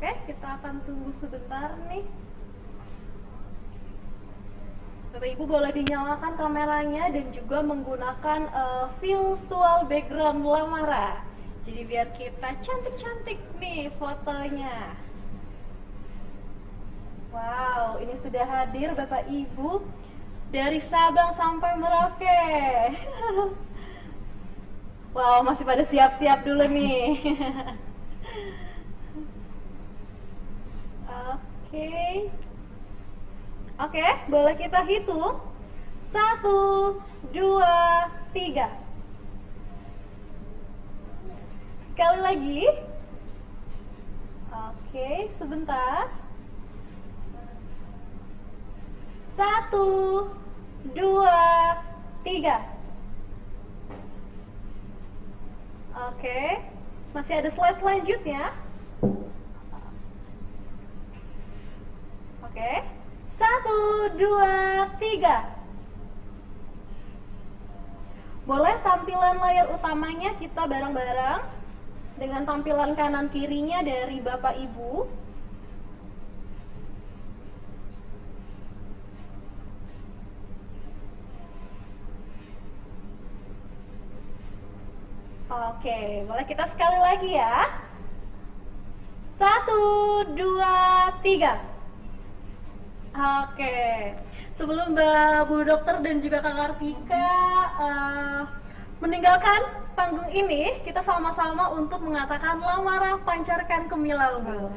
Kita akan tunggu sebentar nih. Bapak Ibu boleh dinyalakan kameranya dan juga menggunakan virtual background Lamara. Jadi biar kita cantik-cantik nih fotonya. Wow, ini sudah hadir Bapak Ibu dari Sabang sampai Merauke. Wow, masih pada siap-siap dulu nih. Oke, boleh kita hitung 1, 2, 3. Sekali lagi. Sebentar. 1, 2, 3. Masih ada slide selanjutnya. 1, 2, 3. Boleh tampilan layar utamanya kita bareng-bareng dengan tampilan kanan kirinya dari Bapak Ibu. Boleh kita sekali lagi ya. 1, 2, 3. Sebelum Bu Dokter dan juga Kak Kartika meninggalkan panggung ini, kita sama-sama untuk mengatakan Lamara pancarkan kemilaumu.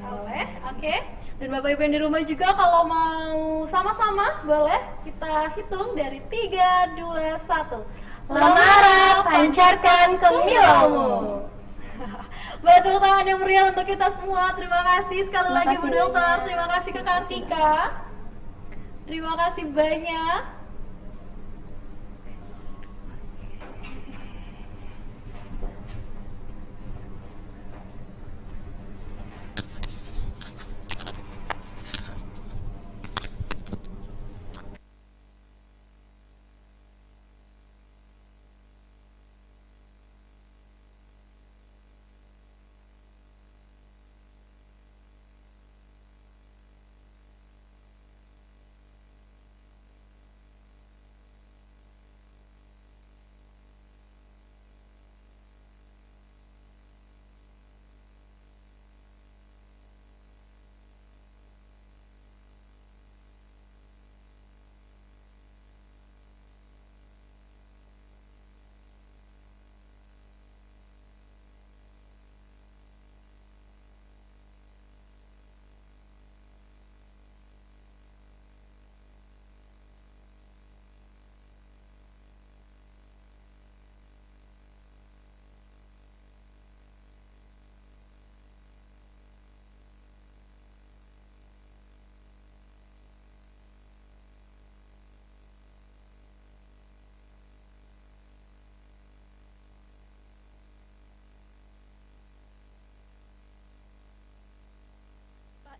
Dan Bapak Ibu yang di rumah juga kalau mau sama-sama boleh kita hitung dari 3, 2, 1. Lamara pancarkan kemilaumu. Boleh tepuk tangan yang meriah untuk kita semua. Terima kasih sekali lagi Bu Dokter. Terima kasih Kak Kartika. Terima kasih banyak.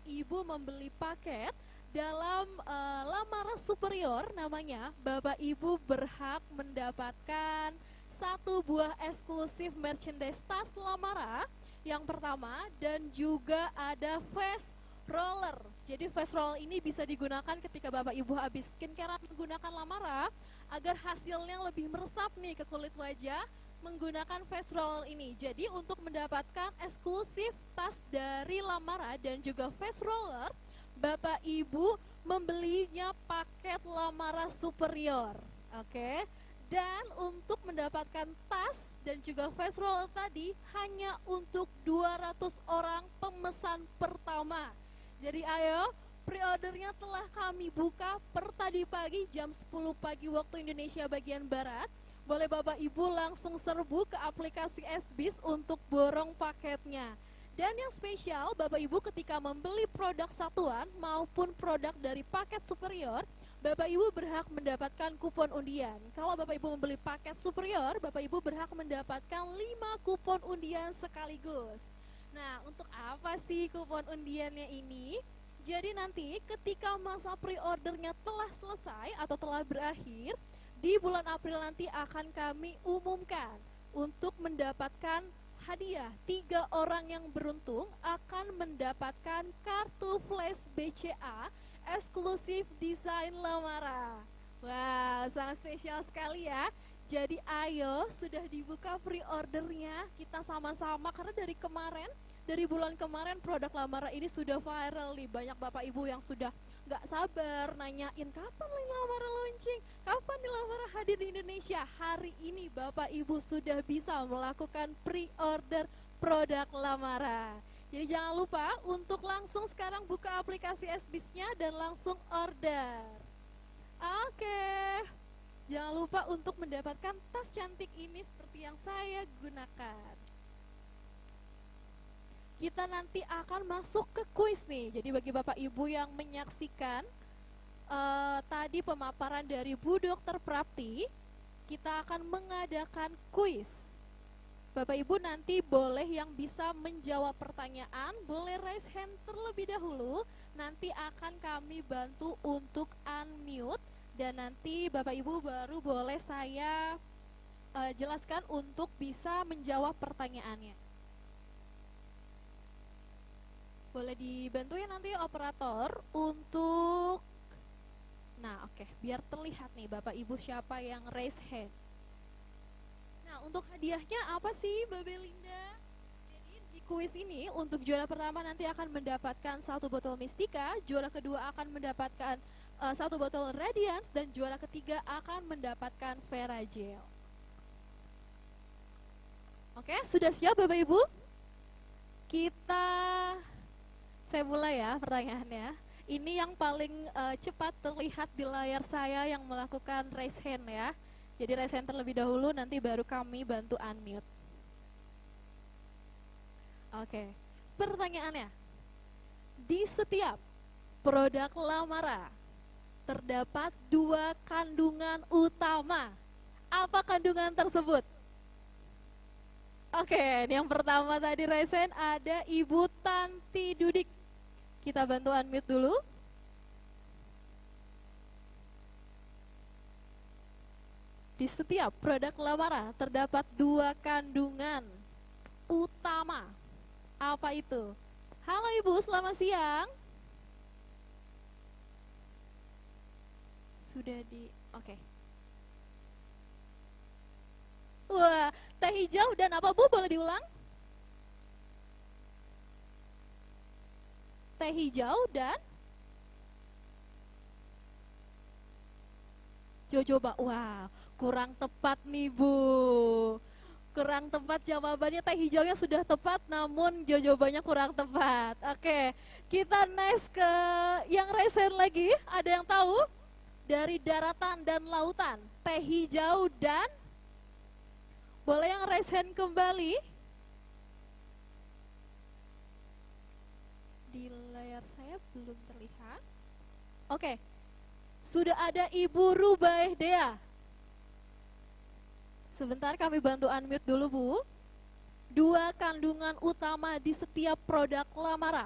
Ibu membeli paket dalam Lamara Superior namanya, Bapak Ibu berhak mendapatkan satu buah eksklusif merchandise tas Lamara yang pertama, dan juga ada face roller. Jadi face roller ini bisa digunakan ketika Bapak Ibu habis skincare menggunakan Lamara agar hasilnya lebih meresap nih ke kulit wajah menggunakan face roller ini. Jadi untuk mendapatkan eksklusif tas dari Lamara dan juga face roller, Bapak Ibu membelinya paket Lamara Superior. Oke. Dan untuk mendapatkan tas dan juga face roller tadi hanya untuk 200 orang pemesan pertama. Jadi ayo, pre-ordernya telah kami buka per tadi pagi jam 10 pagi waktu Indonesia bagian Barat. Boleh Bapak Ibu langsung serbu ke aplikasi SBIS untuk borong paketnya. Dan yang spesial, Bapak Ibu ketika membeli produk satuan maupun produk dari paket superior, Bapak Ibu berhak mendapatkan kupon undian. Kalau Bapak Ibu membeli paket superior, Bapak Ibu berhak mendapatkan 5 kupon undian sekaligus. Nah, untuk apa sih kupon undiannya ini? Jadi nanti ketika masa pre-ordernya telah selesai atau telah berakhir, di bulan April nanti akan kami umumkan untuk mendapatkan hadiah. 3 orang yang beruntung akan mendapatkan kartu flash BCA eksklusif desain Lamara. Wah, sangat spesial sekali ya. Jadi ayo, sudah dibuka pre-ordernya, kita sama-sama, karena dari bulan kemarin produk Lamara ini sudah viral nih. Banyak Bapak Ibu yang sudah gak sabar nanyain kapan nih Lamara launching, kapan nih Lamara hadir di Indonesia. Hari ini Bapak Ibu sudah bisa melakukan pre-order produk Lamara. Jadi jangan lupa untuk langsung sekarang buka aplikasi SBIS-nya dan langsung order. Oke, jangan lupa untuk mendapatkan tas cantik ini seperti yang saya gunakan. Kita nanti akan masuk ke kuis nih. Jadi bagi Bapak Ibu yang menyaksikan tadi pemaparan dari Bu Dr. Prapti, kita akan mengadakan kuis. Bapak Ibu nanti boleh yang bisa menjawab pertanyaan, boleh raise hand terlebih dahulu, nanti akan kami bantu untuk unmute, dan nanti Bapak Ibu baru boleh saya jelaskan untuk bisa menjawab pertanyaannya. Boleh dibantu ya nanti operator untuk, nah oke, biar terlihat nih Bapak Ibu siapa yang raise hand. Nah, untuk hadiahnya apa sih Mbak Belinda? Jadi di kuis ini untuk juara pertama nanti akan mendapatkan 1 botol Mistika, juara kedua akan mendapatkan 1 botol Radiance, dan juara ketiga akan mendapatkan Vera Gel. Oke, sudah siap Bapak Ibu? Saya mulai ya pertanyaannya. Ini yang paling cepat terlihat di layar saya yang melakukan raise hand ya. Jadi raise hand terlebih dahulu, nanti baru kami bantu unmute. Oke, pertanyaannya. Di setiap produk Lamara terdapat 2 kandungan utama. Apa kandungan tersebut? Oke, yang pertama tadi raise hand ada Ibu Tanti Dudik. Kita bantu unmute dulu. Di setiap produk Lamara terdapat 2 kandungan utama. Apa itu? Halo Ibu, selamat siang. Sudah oke. Wah, teh hijau dan apa Bu? Boleh diulang? Teh hijau dan jojoba. Wah, kurang tepat nih Bu. Kurang tepat jawabannya, teh hijaunya sudah tepat namun jojobanya kurang tepat. Oke, kita next ke yang raise hand lagi. Ada yang tahu? Dari daratan dan lautan, teh hijau dan, boleh yang raise hand kembali? Di layar saya belum terlihat. Oke, sudah ada Ibu Rubaih Dea. Sebentar kami bantu unmute dulu Bu. 2 kandungan utama di setiap produk Lamara.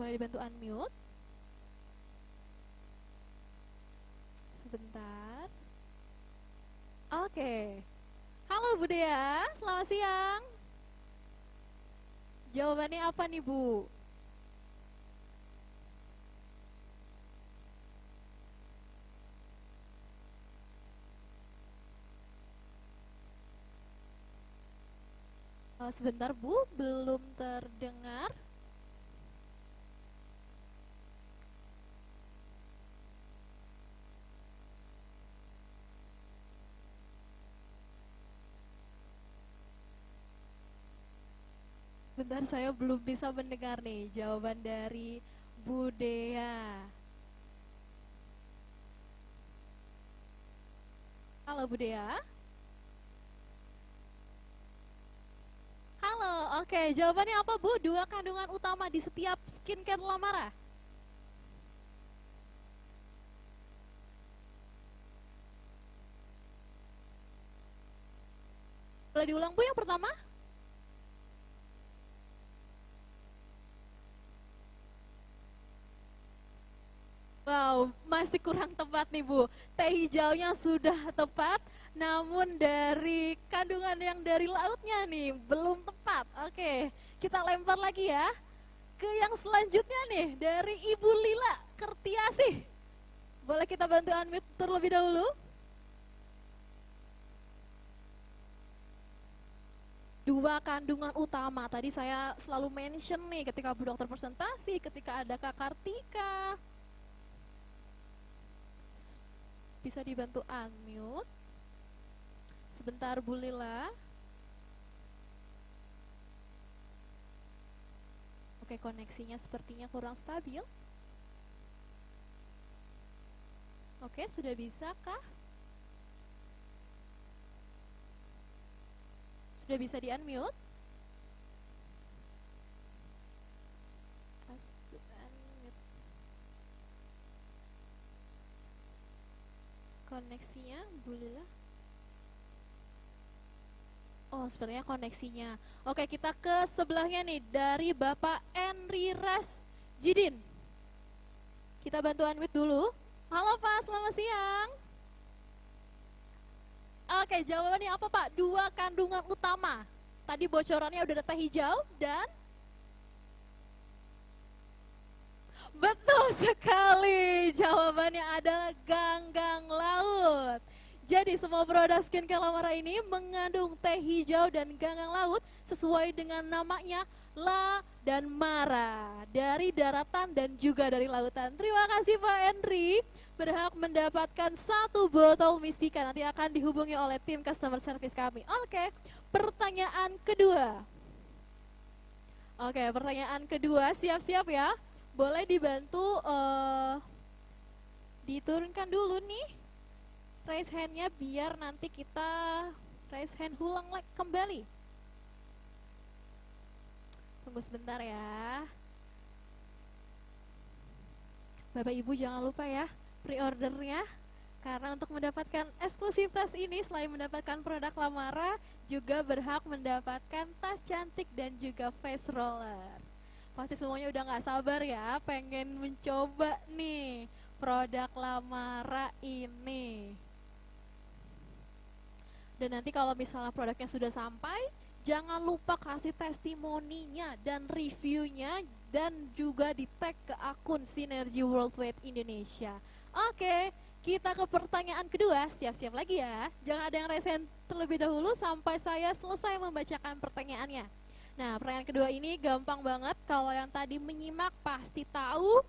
Boleh dibantu unmute? Sebentar. Oke. Halo Bu Dea, selamat siang. Jawabannya apa nih Bu? Sebentar Bu, belum terdengar. Bentar, saya belum bisa mendengar nih jawaban dari Bu Dea. Halo Bu Dea. Halo, oke, jawabannya apa Bu? 2 kandungan utama di setiap skincare Lamara. Boleh diulang Bu yang pertama? Wow, masih kurang tepat nih Bu. Teh hijaunya sudah tepat, namun dari kandungan yang dari lautnya nih belum tepat. Oke, kita lempar lagi ya ke yang selanjutnya nih dari Ibu Lila Kertiasih. Boleh kita bantu unmute terlebih dahulu? Dua kandungan utama, tadi saya selalu mention nih ketika Bu Dokter presentasi, ketika ada Kak Kartika. Bisa dibantu unmute. Sebentar Bu Lila. Oke, koneksinya sepertinya kurang stabil. Oke, sudah bisa kah? Sudah bisa di unmute? Ask to unmute. Koneksinya Bu Lila. Oh, sepertinya koneksinya. Oke, kita ke sebelahnya nih dari Bapak Enri Ras Jidin. Kita bantu unmute dulu. Halo Pak, selamat siang. Oke, jawabannya apa Pak? 2 kandungan utama. Tadi bocorannya udah ada teh hijau dan betul sekali. Jawabannya adalah ganggang laut. Jadi semua produk skincare Lamara ini mengandung teh hijau dan ganggang laut sesuai dengan namanya La dan Mara. Dari daratan dan juga dari lautan. Terima kasih Pak Henry. Berhak mendapatkan 1 botol Mistika. Nanti akan dihubungi oleh tim customer service kami. Oke, pertanyaan kedua. Oke, pertanyaan kedua, siap-siap ya. Boleh dibantu diturunkan dulu nih raise hand-nya biar nanti kita raise hand ulang kembali. Tunggu sebentar ya. Bapak Ibu jangan lupa ya pre-ordernya, karena untuk mendapatkan eksklusivitas ini selain mendapatkan produk Lamara juga berhak mendapatkan tas cantik dan juga face roller. Pasti semuanya udah gak sabar ya pengen mencoba nih produk Lamara ini. Dan nanti kalau misalnya produknya sudah sampai, jangan lupa kasih testimoninya dan reviewnya dan juga di tag ke akun Sinergi Worldwide Indonesia. Oke, kita ke pertanyaan kedua. Siap-siap lagi ya. Jangan ada yang resen terlebih dahulu sampai saya selesai membacakan pertanyaannya. Nah, pertanyaan kedua ini gampang banget. Kalau yang tadi menyimak pasti tahu.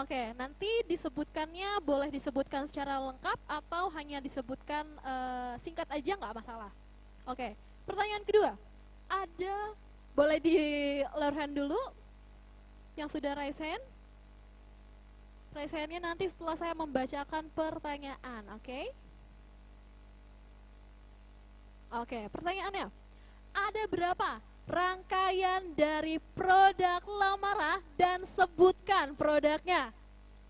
Oke, nanti disebutkannya boleh disebutkan secara lengkap atau hanya disebutkan singkat aja nggak masalah. Oke, pertanyaan kedua. Boleh di lower hand dulu yang sudah raise hand. Raise hand-nya nanti setelah saya membacakan pertanyaan, oke? Oke, pertanyaannya. Ada berapa rangkaian dari produk Lamara dan sebutkan produknya?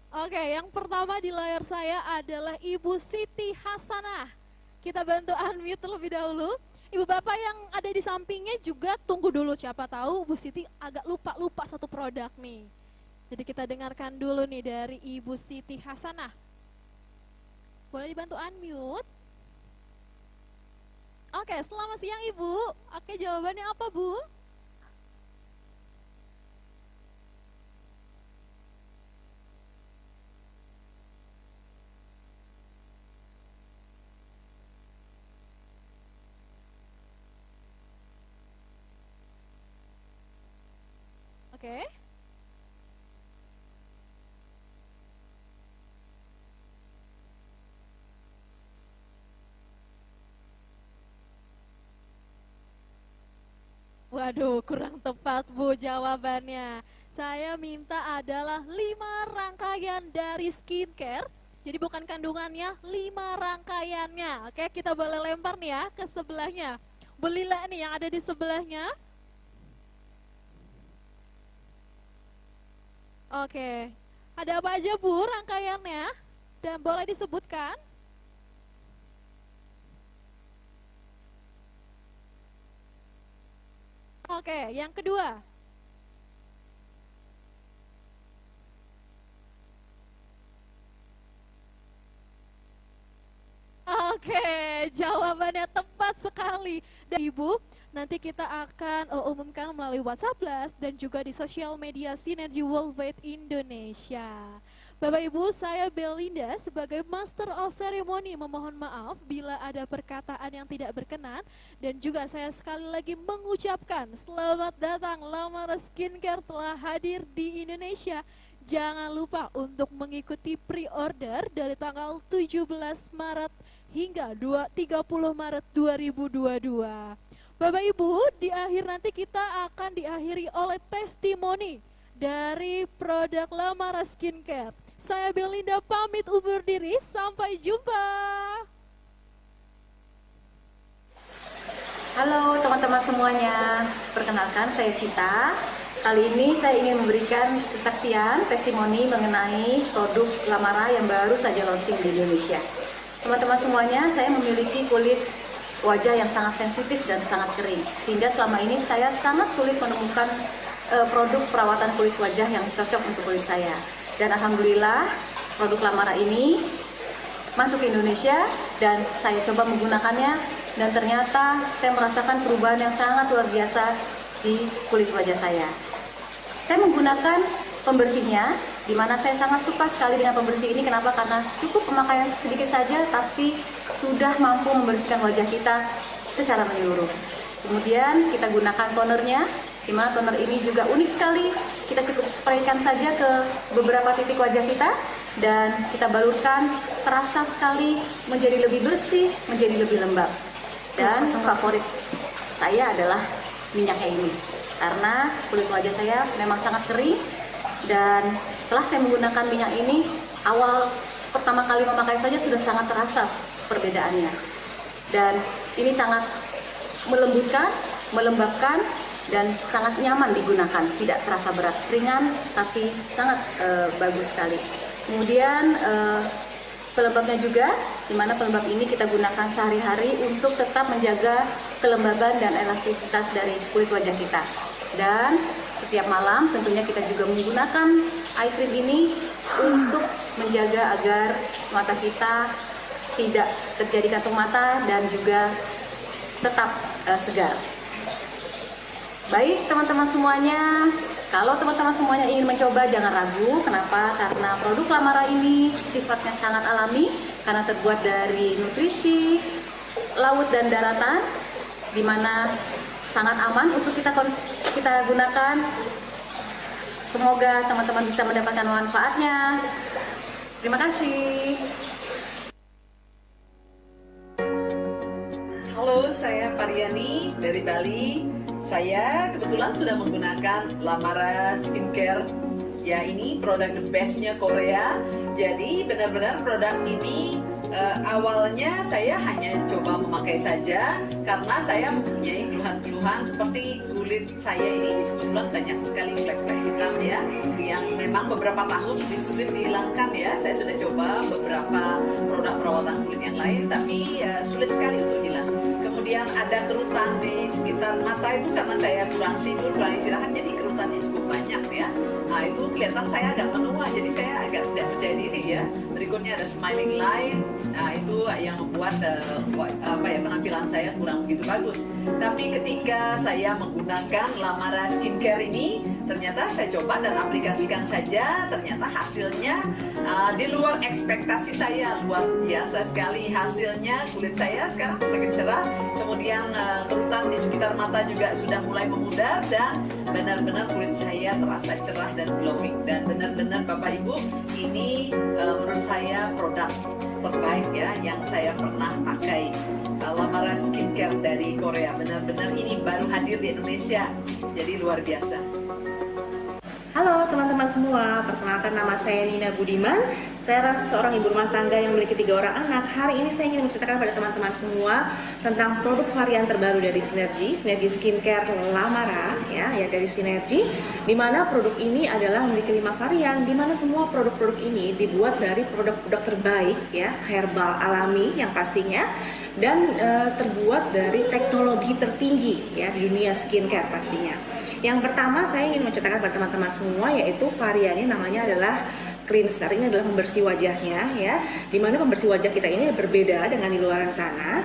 Oke, yang pertama di layar saya adalah Ibu Siti Hasanah. Kita bantu unmute terlebih dahulu. Ibu bapak yang ada di sampingnya juga tunggu dulu, siapa tahu Bu Siti agak lupa 1 produk nih. Jadi kita dengarkan dulu nih dari Ibu Siti Hasanah. Boleh dibantu unmute? Oke, selamat siang Ibu. Oke, jawabannya apa Bu? Oke. Waduh, kurang tepat Bu jawabannya. Saya minta adalah 5 rangkaian dari skincare. Jadi bukan kandungannya, 5 rangkaiannya. Oke, kita boleh lempar nih ya ke sebelahnya. Belilah nih yang ada di sebelahnya. Oke, ada apa aja Bu rangkaiannya? Dan boleh disebutkan? Oke, yang kedua. Oke, jawabannya tepat sekali. Dan Ibu, nanti kita akan umumkan melalui WhatsApp Blast dan juga di sosial media Sinergi Worldwide Indonesia. Bapak Ibu, saya Belinda sebagai Master of Ceremony memohon maaf bila ada perkataan yang tidak berkenan, dan juga saya sekali lagi mengucapkan selamat datang Lamara Skincare telah hadir di Indonesia. Jangan lupa untuk mengikuti pre-order dari tanggal 17 Maret hingga 30 Maret 2022. Bapak Ibu, di akhir nanti kita akan diakhiri oleh testimoni dari produk Lamara Skincare. Saya Belinda pamit undur diri, sampai jumpa. Halo teman-teman semuanya, perkenalkan saya Cita. Kali ini saya ingin memberikan kesaksian, testimoni mengenai produk Lamara yang baru saja launching di Indonesia. Teman-teman semuanya, saya memiliki kulit wajah yang sangat sensitif dan sangat kering, sehingga selama ini saya sangat sulit menemukan produk perawatan kulit wajah yang cocok untuk kulit saya. Dan alhamdulillah produk Lamara ini masuk ke Indonesia dan saya coba menggunakannya, dan ternyata saya merasakan perubahan yang sangat luar biasa di kulit wajah saya. Saya menggunakan pembersihnya, di mana saya sangat suka sekali dengan pembersih ini. Kenapa? Karena cukup pemakaian sedikit saja tapi sudah mampu membersihkan wajah kita secara menyeluruh. Kemudian kita gunakan tonernya, di mana toner ini juga unik sekali. Kita cukup spraykan saja ke beberapa titik wajah kita dan kita balurkan, terasa sekali menjadi lebih bersih, menjadi lebih lembab. Dan favorit saya adalah minyaknya ini, karena kulit wajah saya memang sangat kering, dan setelah saya menggunakan minyak ini, awal pertama kali memakai saja sudah sangat terasa perbedaannya. Dan ini sangat melembutkan, melembabkan, dan sangat nyaman digunakan, tidak terasa berat, ringan tapi sangat bagus sekali. Kemudian pelembabnya juga, di mana pelembab ini kita gunakan sehari-hari untuk tetap menjaga kelembaban dan elastisitas dari kulit wajah kita. Dan setiap malam tentunya kita juga menggunakan eye cream ini untuk menjaga agar mata kita tidak terjadi kantung mata dan juga tetap segar. Baik teman-teman semuanya, kalau teman-teman semuanya ingin mencoba jangan ragu. Kenapa? Karena produk Lamara ini sifatnya sangat alami, karena terbuat dari nutrisi laut dan daratan, di mana sangat aman untuk kita gunakan. Semoga teman-teman bisa mendapatkan manfaatnya. Terima kasih. Halo, saya Pariani dari Bali. Saya kebetulan sudah menggunakan Lamara Skincare. Ya, ini produk the bestnya Korea. Jadi benar-benar produk ini awalnya saya hanya coba memakai saja karena saya mempunyai keluhan-keluhan seperti kulit saya ini kebetulan banyak sekali flek-flek hitam ya, yang memang beberapa tahun lebih sulit dihilangkan ya. Saya sudah coba beberapa produk perawatan kulit yang lain, tapi sulit sekali untuk hilang. Kemudian ada kerutan di sekitar mata itu karena saya kurang tidur, kurang istirahat, jadi kerutannya cukup banyak ya. Nah itu kelihatan kelihatan saya agak menua, jadi saya agak tidak percaya diri ya. Berikutnya ada smiling line, nah itu yang membuat penampilan saya kurang begitu bagus. Tapi ketika saya menggunakan Lamara Skincare ini, ternyata saya coba dan aplikasikan saja, ternyata hasilnya di luar ekspektasi saya, luar biasa sekali hasilnya. Kulit saya sekarang semakin cerah, kemudian kerutan di sekitar mata juga sudah mulai memudar, dan benar-benar kulit saya terasa cerah dan glowing. Dan benar-benar Bapak Ibu, ini menurut saya produk terbaik ya yang saya pernah pakai. Lamara Skincare dari Korea, benar-benar ini baru hadir di Indonesia, jadi luar biasa. Halo teman-teman semua, perkenalkan nama saya Nina Budiman. Saya seorang ibu rumah tangga yang memiliki 3 orang anak. Hari ini saya ingin menceritakan pada teman-teman semua tentang produk varian terbaru dari Sinergi Skincare Lamara ya dari Sinergi, di mana produk ini adalah memiliki 5 varian, di mana semua produk-produk ini dibuat dari produk-produk terbaik ya, herbal alami yang pastinya, dan terbuat dari teknologi tertinggi ya di dunia skincare pastinya. Yang pertama saya ingin menceritakan pada teman-teman semua, yaitu variannya namanya adalah cleanser. Ini adalah pembersih wajahnya ya, dimana pembersih wajah kita ini berbeda dengan di luar sana.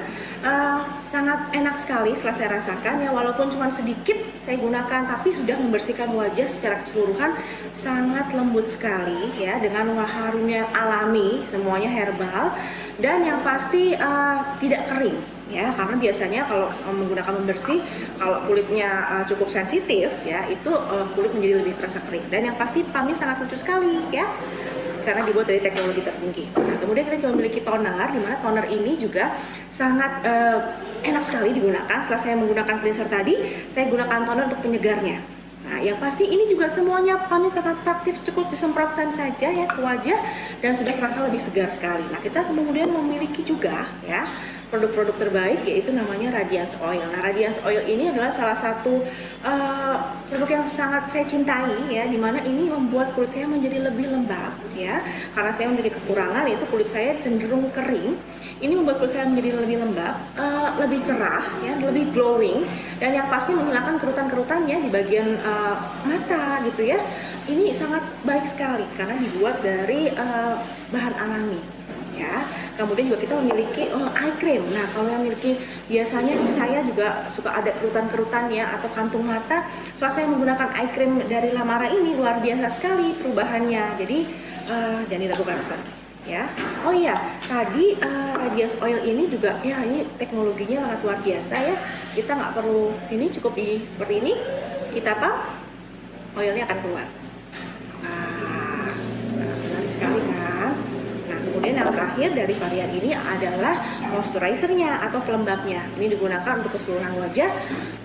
Sangat enak sekali setelah saya rasakan ya, walaupun cuma sedikit saya gunakan, tapi sudah membersihkan wajah secara keseluruhan, sangat lembut sekali ya, dengan harumnya alami, semuanya herbal, dan yang pasti tidak kering ya, karena biasanya kalau menggunakan pembersih, kalau kulitnya cukup sensitif ya, itu kulit menjadi lebih terasa kering. Dan yang pasti pumpnya sangat lucu sekali ya, karena dibuat dari teknologi tertinggi. Nah, kemudian kita juga memiliki toner, di mana toner ini juga sangat enak sekali digunakan. Setelah saya menggunakan cleanser tadi, saya gunakan toner untuk penyegarnya. Nah, yang pasti ini juga semuanya pumpnya sangat praktis, cukup disemprotkan saja ya ke wajah, dan sudah terasa lebih segar sekali. Nah, kita kemudian memiliki juga ya produk-produk terbaik, yaitu namanya Radiance Oil. Nah, Radiance Oil ini adalah salah satu produk yang sangat saya cintai ya, dimana ini membuat kulit saya menjadi lebih lembab ya, karena saya memiliki kekurangan, yaitu kulit saya cenderung kering. Ini membuat kulit saya menjadi lebih lembab, lebih cerah ya, lebih glowing, dan yang pasti menghilangkan kerutan-kerutannya di bagian mata gitu ya. Ini sangat baik sekali karena dibuat dari bahan alami ya. Kemudian juga kita memiliki eye cream. Nah, kalau yang memiliki, biasanya saya juga suka ada kerutan-kerutan ya, atau kantung mata. Setelah saya menggunakan eye cream dari Lamara ini, luar biasa sekali perubahannya. Jadi jangan diragukan lagi ya. Oh iya, tadi Radiance Oil ini juga ya, ini teknologinya sangat luar biasa ya. Kita nggak perlu ini, cukup di seperti ini, kita pump, oilnya akan keluar. Nah, menarik sekali kan. Kemudian yang terakhir dari varian ini adalah moisturizer-nya atau pelembabnya. Ini digunakan untuk keseluruhan wajah,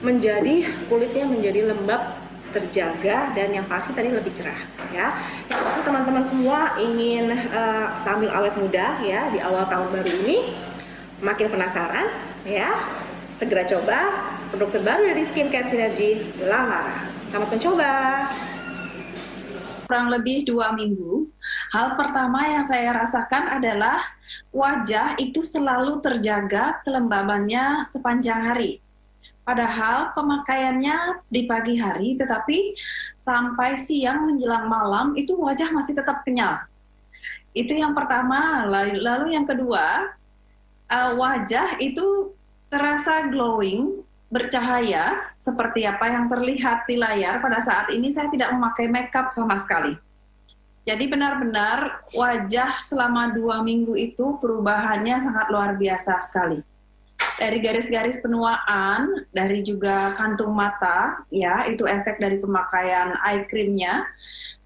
menjadi kulitnya menjadi lembab, terjaga, dan yang pasti tadi lebih cerah ya. Yang pasti teman-teman semua ingin tampil awet muda ya di awal tahun baru ini, makin penasaran ya, segera coba produk terbaru dari Skincare Sinergi Lamara. Selamat mencoba. Kurang lebih 2 minggu, hal pertama yang saya rasakan adalah wajah itu selalu terjaga kelembabannya sepanjang hari. Padahal pemakaiannya di pagi hari, tetapi sampai siang menjelang malam itu wajah masih tetap kenyal. Itu yang pertama. Lalu yang kedua, wajah itu terasa glowing, bercahaya, seperti apa yang terlihat di layar. Pada saat ini saya tidak memakai makeup sama sekali. Jadi benar-benar wajah selama 2 minggu itu perubahannya sangat luar biasa sekali. Dari garis-garis penuaan, dari juga kantung mata, ya itu efek dari pemakaian eye cream-nya,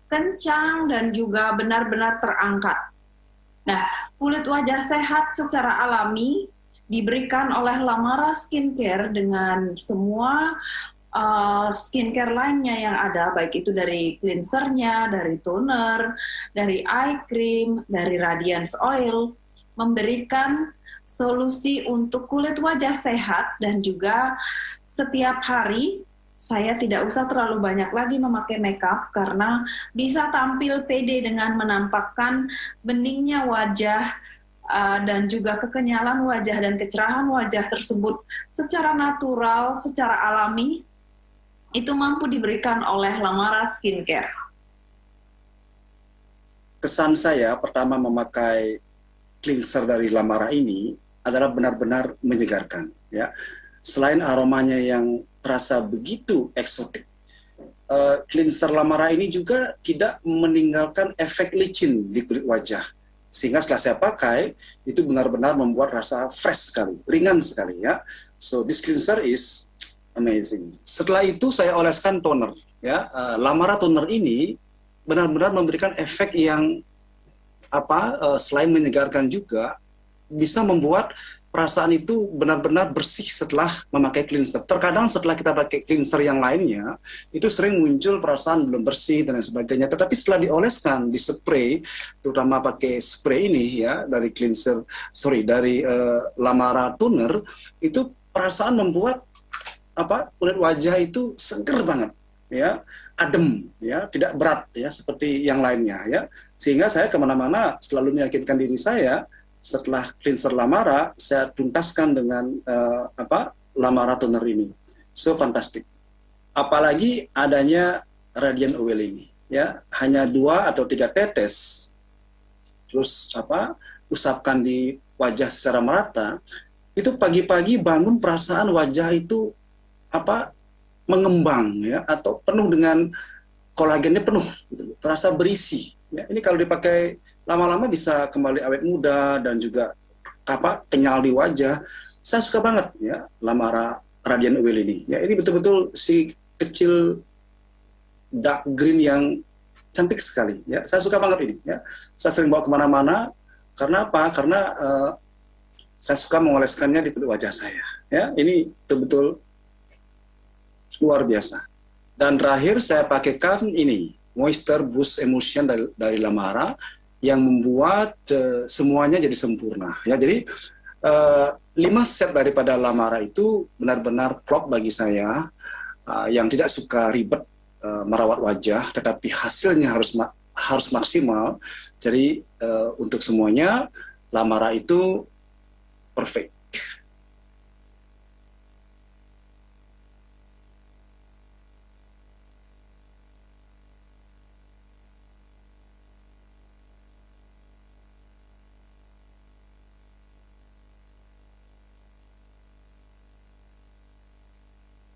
kencang dan juga benar-benar terangkat. Nah, kulit wajah sehat secara alami diberikan oleh Lamara Skincare dengan semua skincare lainnya yang ada, baik itu dari cleansernya, dari toner, dari eye cream, dari Radiance Oil, memberikan solusi untuk kulit wajah sehat, dan juga setiap hari saya tidak usah terlalu banyak lagi memakai makeup karena bisa tampil pede dengan menampakkan beningnya wajah dan juga kekenyalan wajah dan kecerahan wajah tersebut secara natural, secara alami, itu mampu diberikan oleh Lamara Skincare. kesan saya pertama memakai cleanser dari Lamara ini adalah benar-benar menyegarkan. Ya, selain aromanya yang terasa begitu eksotik, cleanser Lamara ini juga tidak meninggalkan efek licin di kulit wajah. Sehingga setelah saya pakai, itu benar-benar membuat rasa fresh sekali, ringan sekali ya. So this cleanser is amazing. Setelah itu saya oleskan toner ya. Lamara toner ini benar-benar memberikan efek yang selain menyegarkan juga bisa membuat perasaan itu benar-benar bersih setelah memakai cleanser. Terkadang setelah kita pakai cleanser yang lainnya, itu sering muncul perasaan belum bersih dan lain sebagainya. Tetapi setelah dioleskan, di spray, terutama pakai spray ini ya, dari Lamara toner, itu perasaan membuat kulit wajah itu seger banget, ya, adem, ya, tidak berat, ya, seperti yang lainnya, ya. Sehingga saya kemana-mana selalu meyakinkan diri saya. Setelah cleanser Lamara, saya tuntaskan dengan Lamara toner ini. So fantastic. Apalagi adanya Radiant Oil ini, ya, hanya 2 atau 3 tetes, terus usapkan di wajah secara merata. Itu pagi-pagi bangun perasaan wajah itu mengembang, ya, atau penuh dengan kolagennya penuh, gitu, terasa berisi. Ya, ini kalau dipakai lama-lama bisa kembali awet muda dan juga kenyal di wajah. Saya suka banget ya Lamara Radiant Oil ini. Ya, ini betul-betul si kecil dark green yang cantik sekali. Ya, saya suka banget ini. Ya, saya sering bawa kemana-mana. Karena apa? Karena saya suka mengoleskannya di kulit wajah saya. Ya, ini betul-betul luar biasa. Dan terakhir saya pakaikan ini Moisture Boost Emulsion dari Lamara, yang membuat semuanya jadi sempurna. Ya, jadi 5 set daripada Lamara itu benar-benar klop bagi saya, yang tidak suka ribet merawat wajah, tetapi hasilnya harus maksimal. Jadi untuk semuanya Lamara itu perfect.